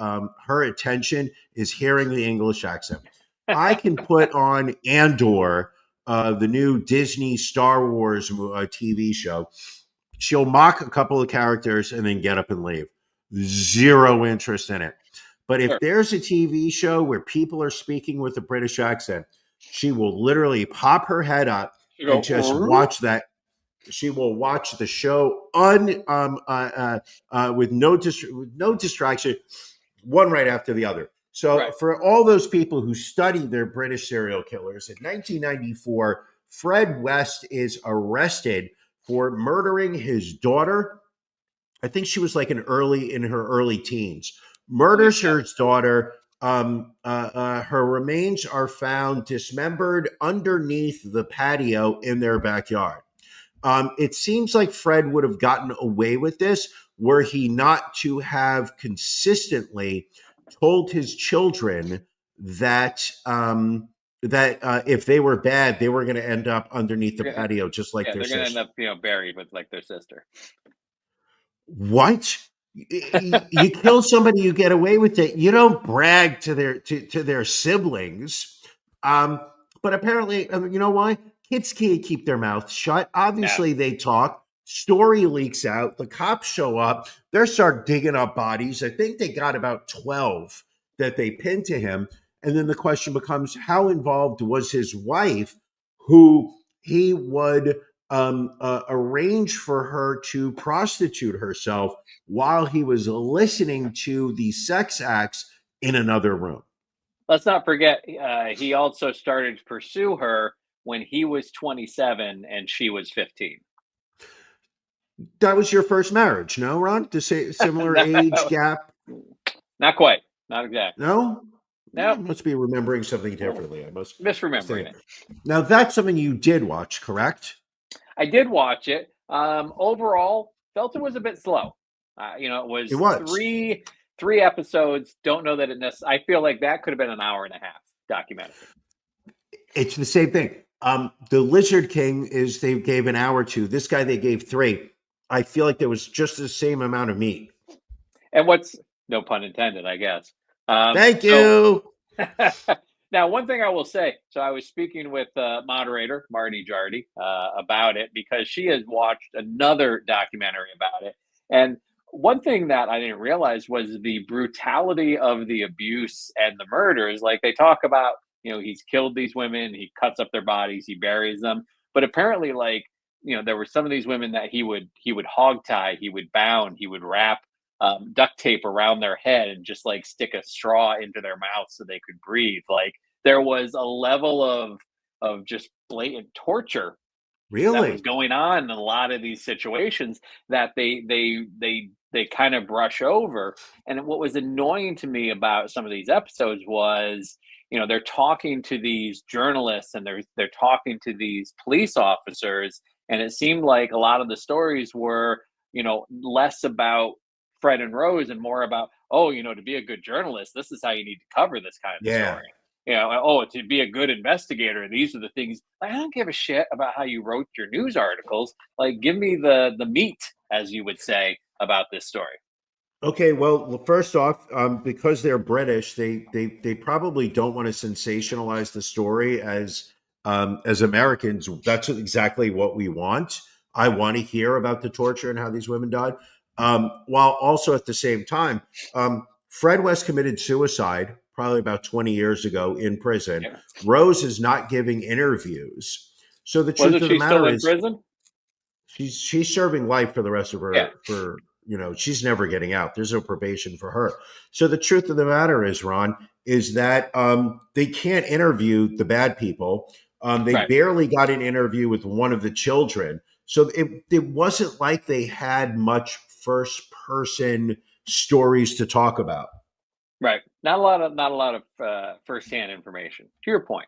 her attention is hearing the English accent. I can put on Andor, the new Disney Star Wars TV show. She'll mock a couple of characters and then get up and leave. Zero interest in it. But if there's a TV show where people are speaking with a British accent, she will literally pop her head up and just watch that. She will watch the show with no distraction, one right after the other. So for all those people who study their British serial killers, in 1994, Fred West is arrested for murdering his daughter. I think she was like in her early teens. Murders her daughter. Her remains are found dismembered underneath the patio in their backyard. It seems like Fred would have gotten away with this were he not to have consistently told his children that if they were bad, they were going to end up underneath the patio, just like their sister. They're going to end up, buried with like their sister. What? You kill somebody, you get away with it. You don't brag to their siblings. But apparently, you know why? Kids can't keep their mouths shut. Obviously, they talk. Story leaks out. The cops show up. They start digging up bodies. I think they got about 12 that they pinned to him. And then the question becomes, how involved was his wife, who he would arrange for her to prostitute herself while he was listening to the sex acts in another room? Let's not forget, he also started to pursue her when he was 27 and she was 15. That was your first marriage, no, Ron? To say similar age gap? Not quite. Not exactly. No? No. I must be remembering something differently. I must misremembering it. Now, that's something you did watch, correct? I did watch it. Overall, felt it was a bit slow. It was, three episodes. Don't know that I feel like that could have been an hour and a half documentary. It's the same thing. The Lizard King they gave an hour to. This guy, they gave 3. I feel like there was just the same amount of meat. And no pun intended, I guess. Thank you. Now, one thing I will say, so I was speaking with moderator Marty Jardy about it because she has watched another documentary about it. And one thing that I didn't realize was the brutality of the abuse and the murders. Like they talk about, he's killed these women, he cuts up their bodies, he buries them. But apparently, there were some of these women that he would hog tie, he would bound, he would wrap duct tape around their head and just stick a straw into their mouth so they could breathe. There was a level of just blatant torture that was going on in a lot of these situations that they kind of brush over. And what was annoying to me about some of these episodes was, they're talking to these journalists and they're talking to these police officers, and it seemed like a lot of the stories were, less about Fred and Rose and more about, to be a good journalist, this is how you need to cover this kind of story. To be a good investigator, these are the things. I don't give a shit about how you wrote your news articles. Give me the meat, as you would say, about this story. Okay, well, first off, because they're British, they probably don't want to sensationalize the story as Americans. That's exactly what we want. I want to hear about the torture and how these women died. While also at the same time, Fred West committed suicide probably about 20 years ago in prison. Yeah. Rose is not giving interviews. So the truth of the matter is, prison? She's serving life for the rest of her, she's never getting out. There's no probation for her. So the truth of the matter is, Ron, is that they can't interview the bad people. They barely got an interview with one of the children. So it wasn't like they had much first person stories to talk about. Right. Not a lot of firsthand information, to your point.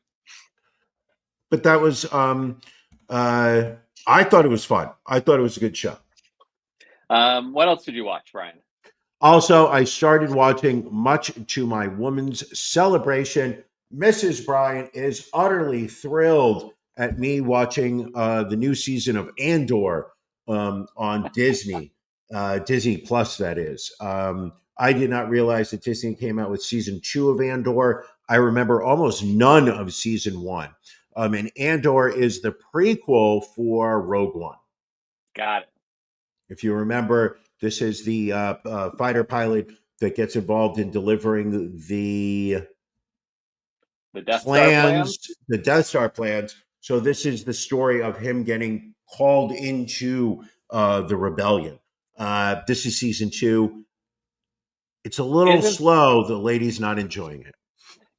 But that was, I thought it was fun. I thought it was a good show. What else did you watch, Brian? Also, I started watching, much to my woman's celebration. Mrs. Bryan is utterly thrilled at me watching the new season of Andor on Disney, Disney Plus, that is. I did not realize that Disney came out with season 2 of Andor. I remember almost none of season 1. And Andor is the prequel for Rogue One. Got it. If you remember, this is the fighter pilot that gets involved in delivering the Death Star plans? The Death Star plans. So this is the story of him getting called into the rebellion. This is season 2. It's a little slow. The lady's not enjoying it.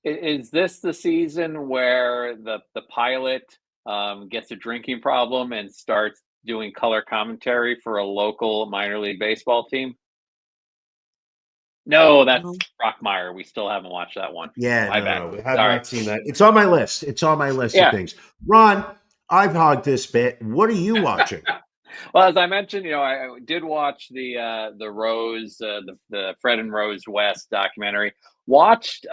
Is this the season where the pilot gets a drinking problem and starts doing color commentary for a local minor league baseball team? No, that's Rockmeyer. We still haven't watched that one. Yeah, no, we have not seen that. It's on my list. It's on my list of things. Ron, I've hogged this bit. What are you watching? Well, as I mentioned, I did watch the Rose, the Fred and Rose West documentary. Watched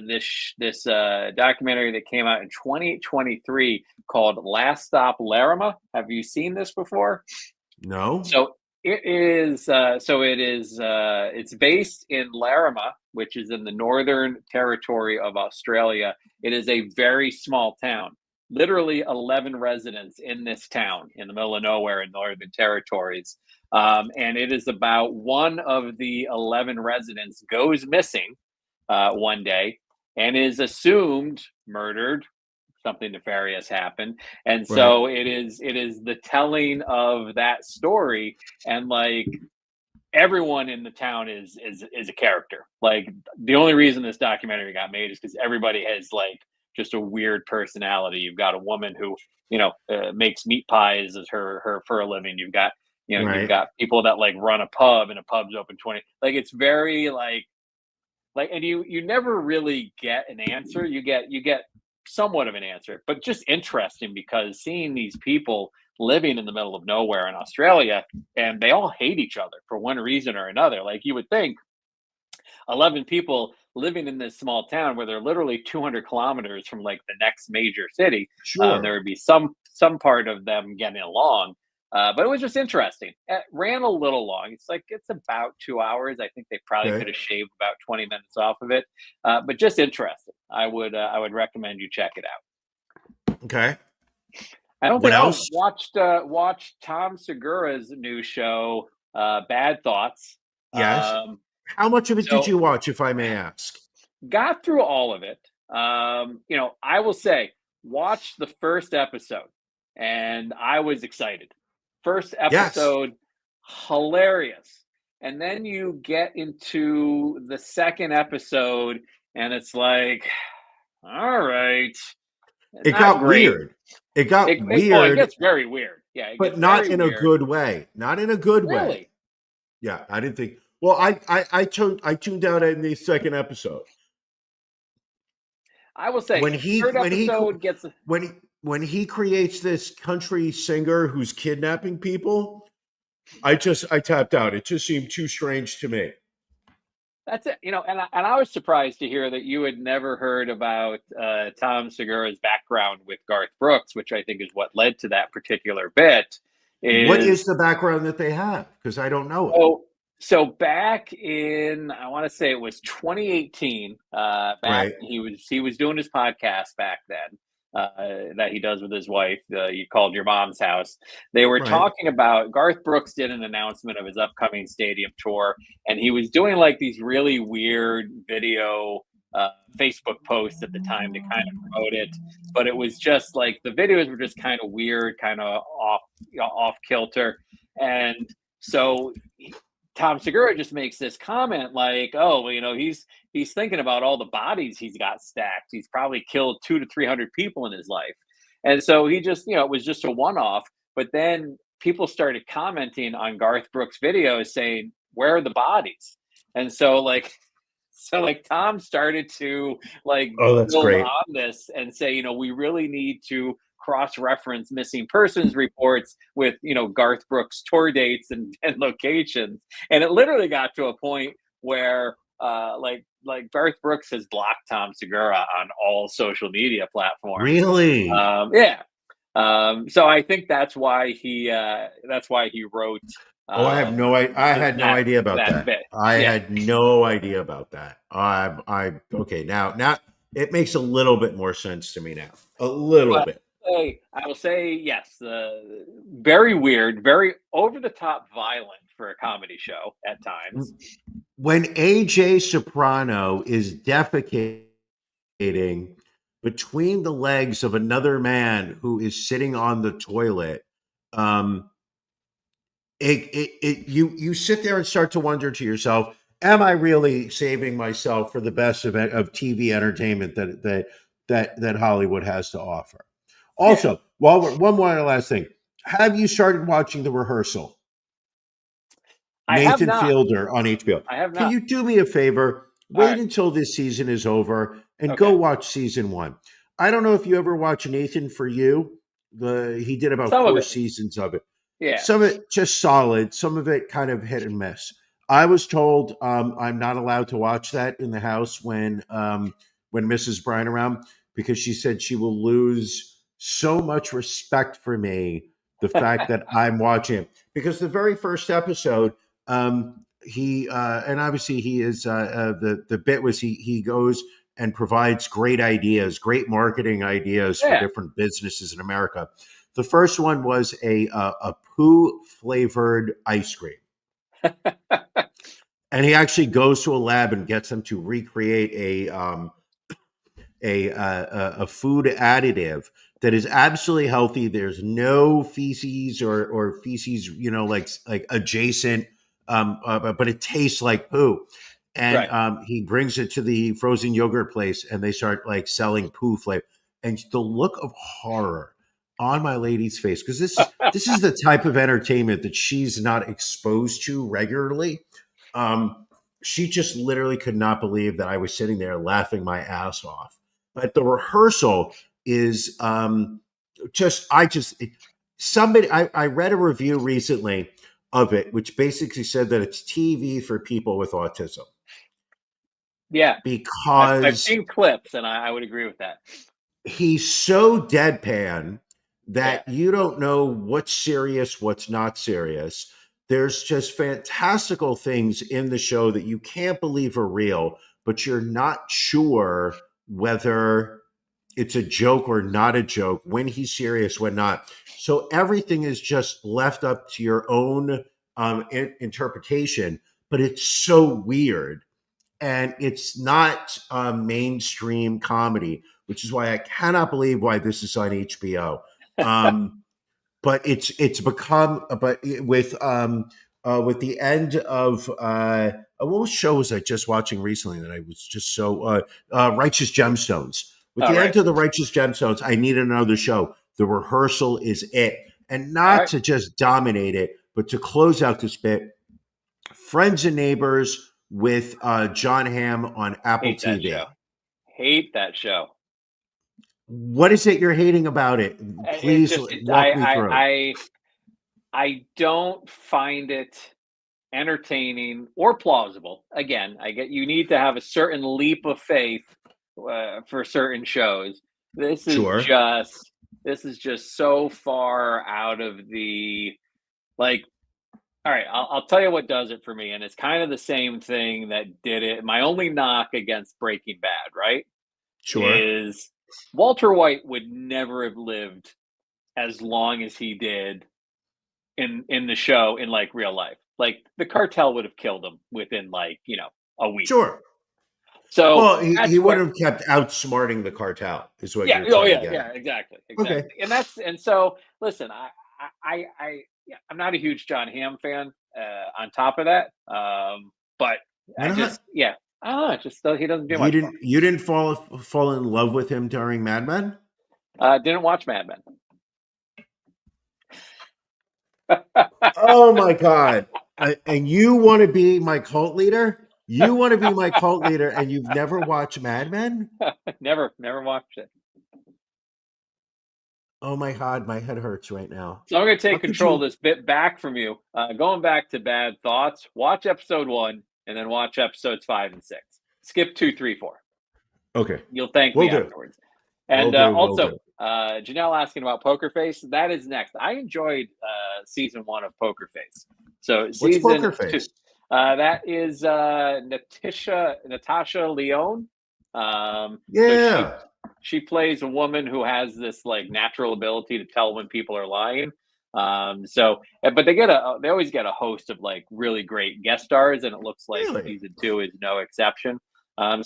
this documentary that came out in 2023 called Last Stop Larrimah. Have you seen this before? No. So it is. It's based in Larrimah, which is in the Northern Territory of Australia. It is a very small town. Literally 11 residents in this town in the middle of nowhere in Northern Territories. And it is about one of the 11 residents goes missing one day and is assumed murdered. Something nefarious happened. And so it is the telling of that story. And everyone in the town is a character. The only reason this documentary got made is because everybody has just a weird personality. You've got a woman who, makes meat pies as her for a living. You've got, you've Right. got people that like run a pub, and a pub's open 20. Like it's very like, and you never really get an answer. You get somewhat of an answer, but just interesting because seeing these people living in the middle of nowhere in Australia, and they all hate each other for one reason or another. Like you would think 11 people living in this small town where they're literally 200 kilometers from like the next major city, there Sure. would be some part of them getting along. But it was just interesting. It ran a little long. It's about 2 hours. I think they probably could Okay. have shaved about 20 minutes off of it, but just interesting. I would recommend you check it out. Okay. I don't What think. Oh, else? watched Tom Segura's new show, Bad Thoughts. Yes. Um, How much of it did so you watch, if I may ask? got through all of it. I will say, watched the first episode, and I was excited. First Yes. episode, hilarious. And then you get into the second episode, and it's like, all right, It not got great. weird. It got It weird, gets very weird. Yeah, it but gets not very in a weird. good way. Not in a good way. Really, Yeah, I didn't think. Well, I tuned out in the second episode I will say, when he third when he episode gets. when he creates this country singer who's kidnapping people. I tapped out. It just seemed too strange to me. That's it, and I was surprised to hear that you had never heard about Tom Segura's background with Garth Brooks, which I think is what led to that particular bit. What Is is the background that they have? Because I don't know it. so back in, I want to say it was 2018. Back Right. he was doing his podcast back then. That he does with his wife. You called your mom's house. They were Right. talking about Garth Brooks did an announcement of his upcoming stadium tour, and he was doing like these really weird video Facebook posts at the time to kind of promote it. But it was just like the videos were just kind of weird, kind of off kilter, and so Tom Segura just makes this comment like, "Oh, well, he's thinking about all the bodies he's got stacked. He's probably killed 200 to 300 people in his life." And so he just, it was just a one-off. But then people started commenting on Garth Brooks' videos saying, "Where are the bodies?" And so Tom started to like Oh, that's build great. on this and say, we really need to cross-reference missing persons reports with Garth Brooks tour dates and locations. And it literally got to a point where like Garth Brooks has blocked Tom Segura on all social media platforms. Really? Yeah. So I think that's why he wrote. I had no idea about that. Bit. I Yeah. had no idea about that. Okay, now it makes a little bit more sense to me now. A little But bit. I will say yes. Very weird, very over the top, violent for a comedy show at times. When AJ Soprano is defecating between the legs of another man who is sitting on the toilet, you sit there and start to wonder to yourself, am I really saving myself for the best of TV entertainment that Hollywood has to offer? Also, one more last thing. Have you started watching The Rehearsal? I have Nathan not. Fielder on HBO. I have Can not. you do me a favor? All Wait right. until this season is over and Okay. go watch season 1. I don't know if you ever watch Nathan For You. He did about Some of 4 it. seasons of it. Yeah. Some of it just solid. Some of it kind of hit and miss. I was told I'm not allowed to watch that in the house when Mrs. Bryan around, because she said she will lose so much respect for me, the fact that I'm watching it. Because the very first episode, he and obviously he is the bit was he goes and provides great ideas, great marketing ideas for Yeah. different businesses in America. The first one was a poo flavored ice cream. And he actually goes to a lab and gets them to recreate a food additive that is absolutely healthy. There's no feces or feces, like adjacent, but it tastes like poo. and he brings it to the frozen yogurt place, and they start like selling poo flavor, and the look of horror on my lady's face, because this is the type of entertainment that she's not exposed to regularly. She just literally could not believe that I was sitting there laughing my ass off. But the rehearsal is I read a review recently of it, which basically said that it's TV for people with autism. Yeah, because I've seen clips, and I would agree with that. He's so deadpan that you don't know what's serious, what's not serious. There's just fantastical things in the show that you can't believe are real, but you're not sure whether it's a joke or not a joke, when he's serious, when not. So everything is just left up to your own interpretation, but it's so weird. And it's not mainstream comedy, which is why I cannot believe why this is on HBO. But it's become, but with the end of what show was I just watching recently that I was just so Righteous Gemstones. With the end of the Righteous Gemstones, I need another show. The rehearsal is it, and not to just dominate it, but to close out this bit. Friends and Neighbors with John Hamm on Apple TV. Hate that show. What is it you're hating about it? Please walk me through. I don't find it entertaining or plausible. Again, I get you need to have a certain leap of faith for certain shows. This is just so far out of the like. All right, I'll tell you what does it for me, and it's kind of the same thing that did it. My only knock against Breaking Bad, right? Sure. Is Walter White would never have lived as long as he did in the show in like real life. Like the cartel would have killed him within like, a week. Sure. So he would have kept outsmarting the cartel is what you're trying to get. Exactly. Okay. And so listen, I'm not a huge John Hamm fan on top of that. But I don't know, he doesn't do much. You didn't fall in love with him during Mad Men? Didn't watch Mad Men. Oh my God. And you want to be my cult leader? You want to be my cult leader and you've never watched Mad Men? Never watched it. Oh my God, my head hurts right now. So I'm going to take control of this bit back from you. Going back to Bad Thoughts, watch episode 1 and then watch episodes 5 and 6. Skip 2, 3, 4. Okay. You'll thank me afterwards. And also, Janelle asking about Poker Face. That is next. I enjoyed season 1 of Poker Face. So what's Poker Face? 2, that is Natasha Lyonne. So she plays a woman who has this like natural ability to tell when people are lying. But they always get a host of like really great guest stars, and it looks like season 2 is no exception. So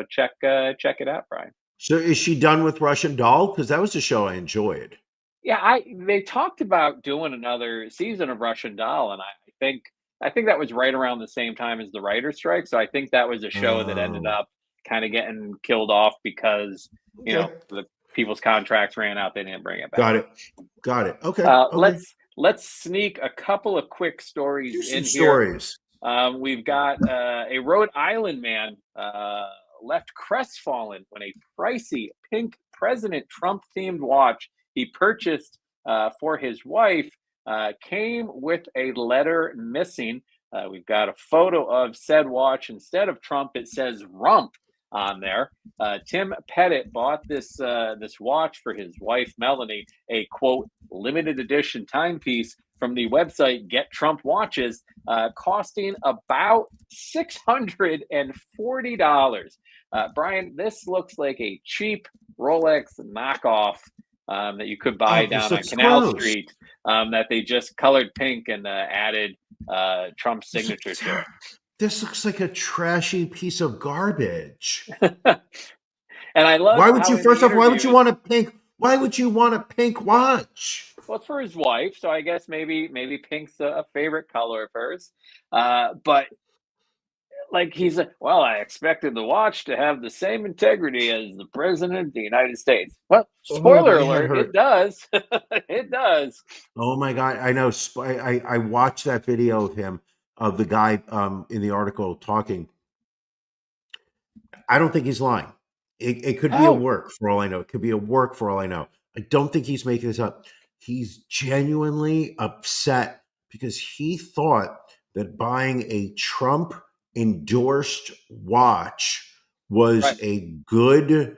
check it out, Brian. So is she done with Russian Doll? Because that was a show I enjoyed. Yeah, they talked about doing another season of Russian Doll, and I think that was right around the same time as the writer's strike. So I think that was a show that ended up kind of getting killed off because the people's contracts ran out. They didn't bring it back. Got it. Okay. Let's sneak a couple of quick stories in here. We've got a Rhode Island man left crestfallen when a pricey pink President Trump themed watch he purchased for his wife came with a letter missing. We've got a photo of said watch. Instead of Trump, it says rump on there. Tim Pettit bought this watch for his wife, Melanie, a quote, limited edition timepiece from the website Get Trump Watches, costing about $640. Brian, this looks like a cheap Rolex knockoff that you could buy down on Canal Street that they just colored pink and added Trump's signature to it. This looks like a trashy piece of garbage. And I love. Why would you? First off, why would you want a pink? Why would you want a pink watch? Well, it's for his wife, so I guess maybe pink's a favorite color of hers. But like he's like, well, I expected the watch to have the same integrity as the president of the United States. Well, spoiler alert, it does. It does. Oh my God. I know. I watched that video of him, of the guy in the article talking. I don't think he's lying. It could be a work for all I know. It could be a work for all I know. I don't think he's making this up. He's genuinely upset because he thought that buying a Trump endorsed watch was a good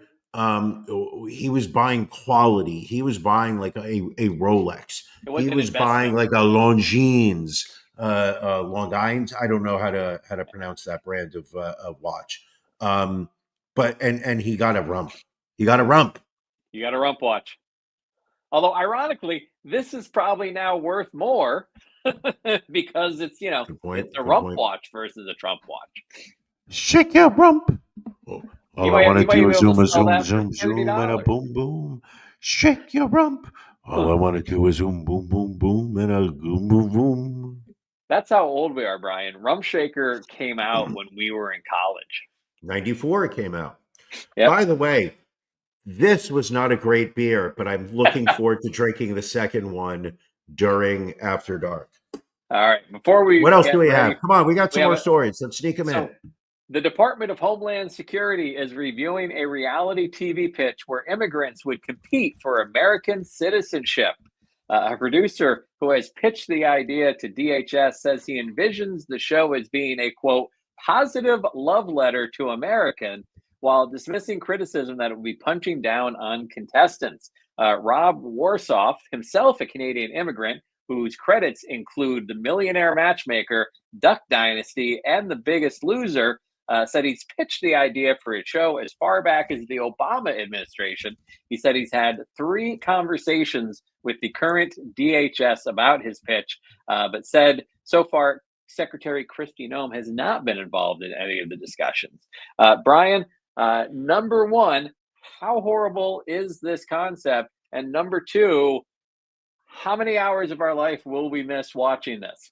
he was buying quality. He was buying like a Rolex. He was buying like a Longines, Longines. I don't know how to pronounce that brand of watch. But he got a rump. He got a rump. You got a rump watch. Although ironically, this is probably now worth more because it's it's a rump watch versus a Trump watch. Shake your rump. All I want to do is zoom, and a boom, boom. Shake your rump. All I want to do is boom, boom, and a boom, boom. That's how old we are, Brian. Rump Shaker came out when we were in college. 94 it came out. Yep. By the way, this was not a great beer, but I'm looking forward to drinking the second one during After Dark. All right. Before we what else do we have? Come on, we got some more stories. Let's sneak them in. The Department of Homeland Security is reviewing a reality TV pitch where immigrants would compete for American citizenship. A producer who has pitched the idea to DHS says he envisions the show as being a, quote, positive love letter to American, while dismissing criticism that it would be punching down on contestants. Rob Warsoff, himself a Canadian immigrant, whose credits include The Millionaire Matchmaker, Duck Dynasty, and The Biggest Loser, said he's pitched the idea for a show as far back as the Obama administration. He said he's had 3 conversations with the current DHS about his pitch, but said so far Secretary Kristi Noem has not been involved in any of the discussions. Brian, number one, how horrible is this concept? And number 2, how many hours of our life will we miss watching this?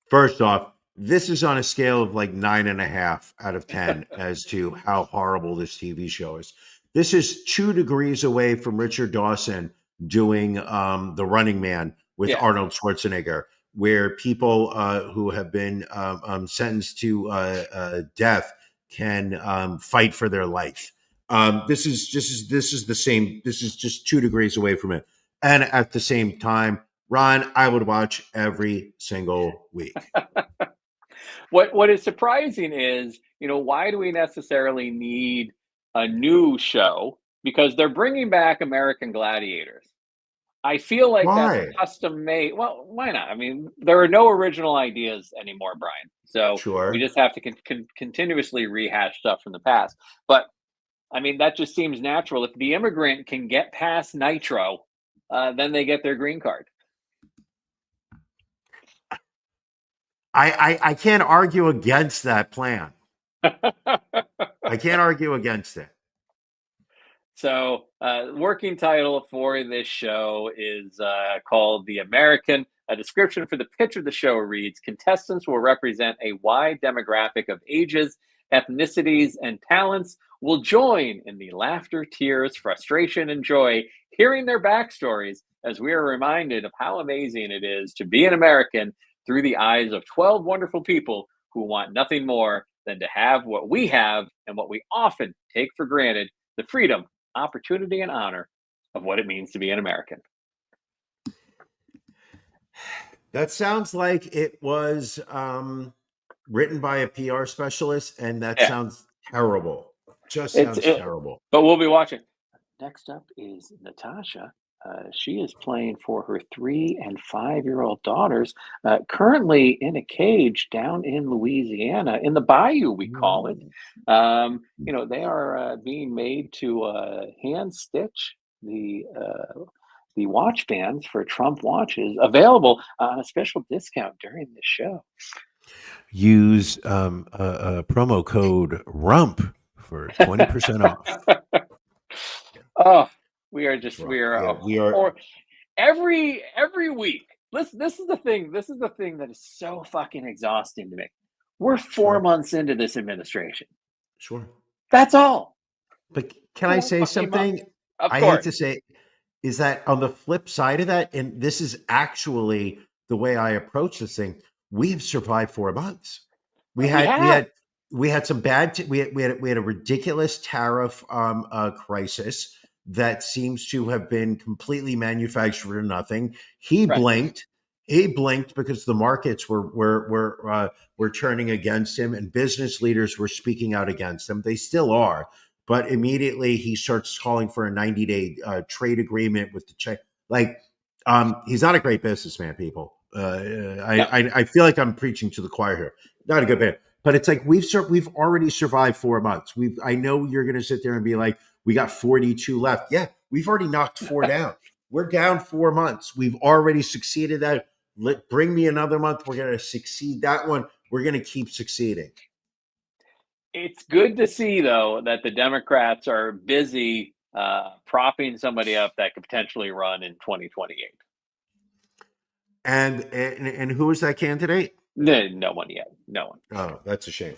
First off, this is on a scale of like 9.5 out of 10 as to how horrible this TV show is. This is 2 degrees away from Richard Dawson doing The Running Man with Arnold Schwarzenegger, where people who have been sentenced to death can fight for their life. This is the same. This is just 2 degrees away from it. And at the same time, Ron, I would watch every single week. What is surprising is, why do we necessarily need a new show? Because they're bringing back American Gladiators. I feel like that's custom made. Well, why not? I mean, there are no original ideas anymore, Brian. So we just have to continuously rehash stuff from the past. But I mean, that just seems natural. If the immigrant can get past Nitro, then they get their green card. I can't argue against that plan. I can't argue against it. So, working title for this show is called The American. A description for the pitch of the show reads, contestants will represent a wide demographic of ages, ethnicities, and talents, will join in the laughter, tears, frustration, and joy, hearing their backstories as we are reminded of how amazing it is to be an American through the eyes of 12 wonderful people who want nothing more than to have what we have and what we often take for granted, the freedom, opportunity, and honor of what it means to be an American. That sounds like it was written by a PR specialist, and that sounds terrible. Just sounds terrible. But we'll be watching. Next up is Natasha. She is playing for her 3 and 5-year-old daughters, currently in a cage down in Louisiana, in the bayou, we call it. They are being made to hand stitch the watch bands for Trump watches, available on a special discount during the show. Use a promo code RUMP for 20% off. Oh. We are every week. This is the thing. This is the thing that is so fucking exhausting to me. We're 4 Sure. months into this administration. Sure. That's all. But can I say 4 something? months. Of I hate course. to say, is that on the flip side of that, and this is actually the way I approach this thing, we have survived 4 months. We had some bad, we had a ridiculous tariff crisis that seems to have been completely manufactured for nothing. He Right. blinked because the markets were turning against him, and business leaders were speaking out against him. They still are. But immediately he starts calling for a 90-day trade agreement with the Czech. He's not a great businessman, people. I feel like I'm preaching to the choir here. Not a good man. But it's like we've already survived 4 months. I know you're going to sit there and be like, we got 42 left. Yeah, we've already knocked 4 down. We're down 4 months. We've already succeeded that. Bring me another month. We're going to succeed that one. We're going to keep succeeding. It's good to see, though, that the Democrats are busy propping somebody up that could potentially run in 2028. And who is that candidate? No one yet. No one. Oh, that's a shame.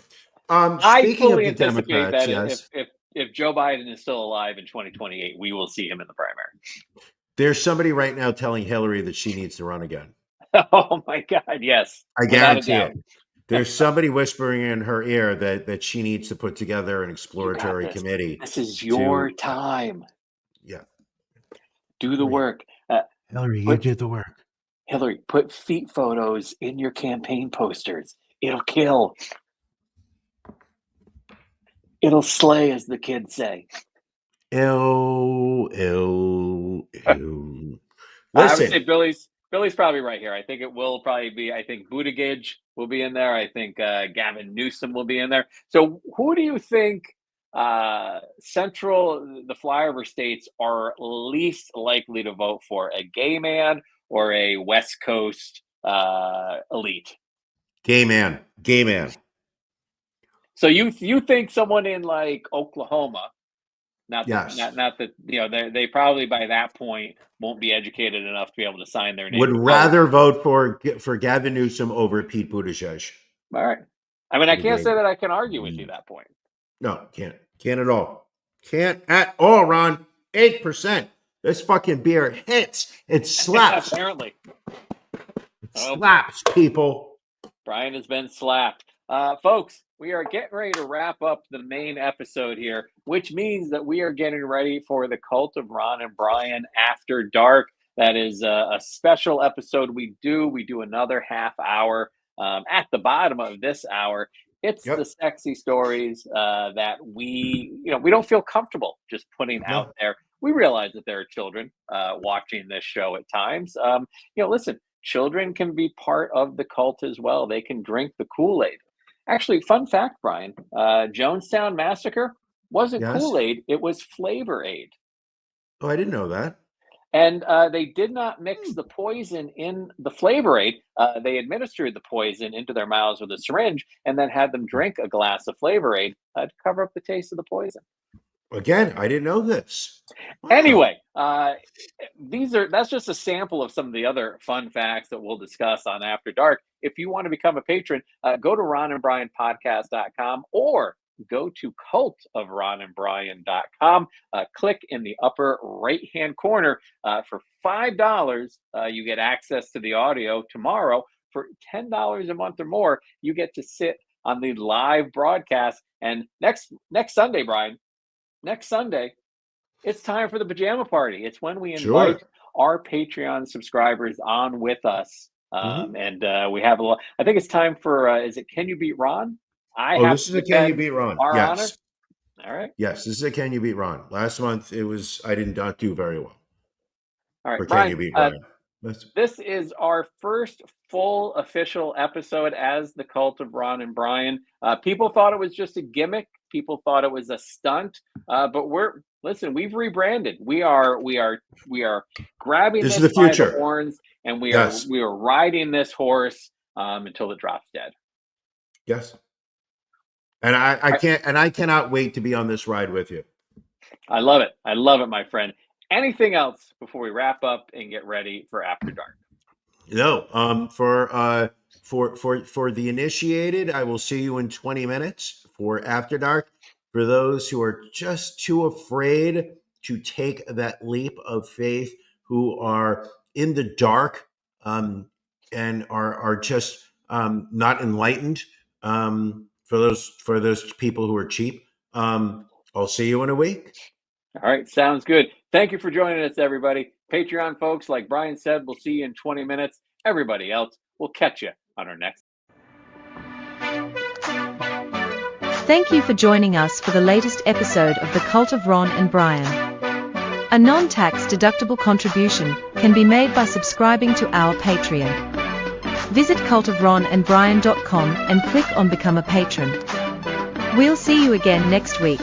I Speaking fully of the anticipate Democrats, that yes, if Joe Biden is still alive in 2028, we will see him in the primary. there's somebody right now telling Hillary that she needs to run again. Oh my God, yes. I Without a guarantee doubt. it. There's somebody whispering in her ear that she needs to put together an You got exploratory this. committee. This is your time. Yeah. Do the work. Hillary, you put- did the work. Hillary, put feet photos in your campaign posters. It'll kill. It'll slay, as the kids say. Ew. I would Listen, say Billy's probably right here. I think it will probably be. I think Buttigieg will be in there. I think Gavin Newsom will be in there. So who do you think the flyover states are least likely to vote for? A gay man or a West Coast elite? gay man. So you think someone in like Oklahoma? Yes. Not that they probably by that point won't be educated enough to be able to sign their name. Would rather vote for Gavin Newsom over Pete Buttigieg. All right. I mean, I can't say that I can argue with you that point. No, can't at all. Can't at all, Ron. 8%. This fucking beer hits. It slaps. Apparently. Slaps, people. Brian has been slapped. Folks, we are getting ready to wrap up the main episode here, which means that we are getting ready for the Cult of Ron and Brian After Dark. That is a special episode we do. We do another half hour at the bottom of this hour. It's the sexy stories that we don't feel comfortable just putting out there. We realize that there are children watching this show at times. Listen, children can be part of the cult as well. They can drink the Kool-Aid. Actually, fun fact, Brian, Jonestown Massacre wasn't Kool-Aid, it was Flavor Aid. Oh, I didn't know that. And they did not mix the poison in the Flavor Aid. They administered the poison into their mouths with a syringe and then had them drink a glass of Flavor Aid to cover up the taste of the poison. Again, I didn't know this. Wow. Anyway, that's just a sample of some of the other fun facts that we'll discuss on After Dark. If you want to become a patron, go to ronandbrianpodcast.com or go to cultofronandbrian.com. Click in the upper right-hand corner. For $5, you get access to the audio tomorrow. For $10 a month or more, you get to sit on the live broadcast. And next Sunday, Brian, next Sunday, it's time for the pajama party. It's when we invite our Patreon subscribers on with us. And we have a lot. I think it's time for, is it Can You Beat Ron? This is a Can You Beat Ron. Yes. Honor? All right. Yes, this is a Can You Beat Ron. Last month, I did not do very well. All right, for Brian, Can You Beat Ron? This is our first full official episode as the Cult of Ron and Brian. People thought it was just a gimmick. People thought it was a stunt. But we've rebranded. We are grabbing this by the horns, and we are riding this horse until it drops dead. Yes. And I cannot wait to be on this ride with you. I love it. I love it, my friend. Anything else before we wrap up and get ready for After Dark? No. For For the initiated, I will see you in 20 minutes for After Dark. For those who are just too afraid to take that leap of faith, who are in the dark and are just not enlightened, for those people who are cheap, I'll see you in a week. All right, sounds good. Thank you for joining us, everybody. Patreon folks, like Brian said, we'll see you in 20 minutes. Everybody else, we'll catch you on our next. Thank you for joining us for the latest episode of The Cult of Ron and Brian. A non-tax deductible contribution can be made by subscribing to our Patreon. Visit cultofronandbrian.com and click on Become a Patron. We'll see you again next week.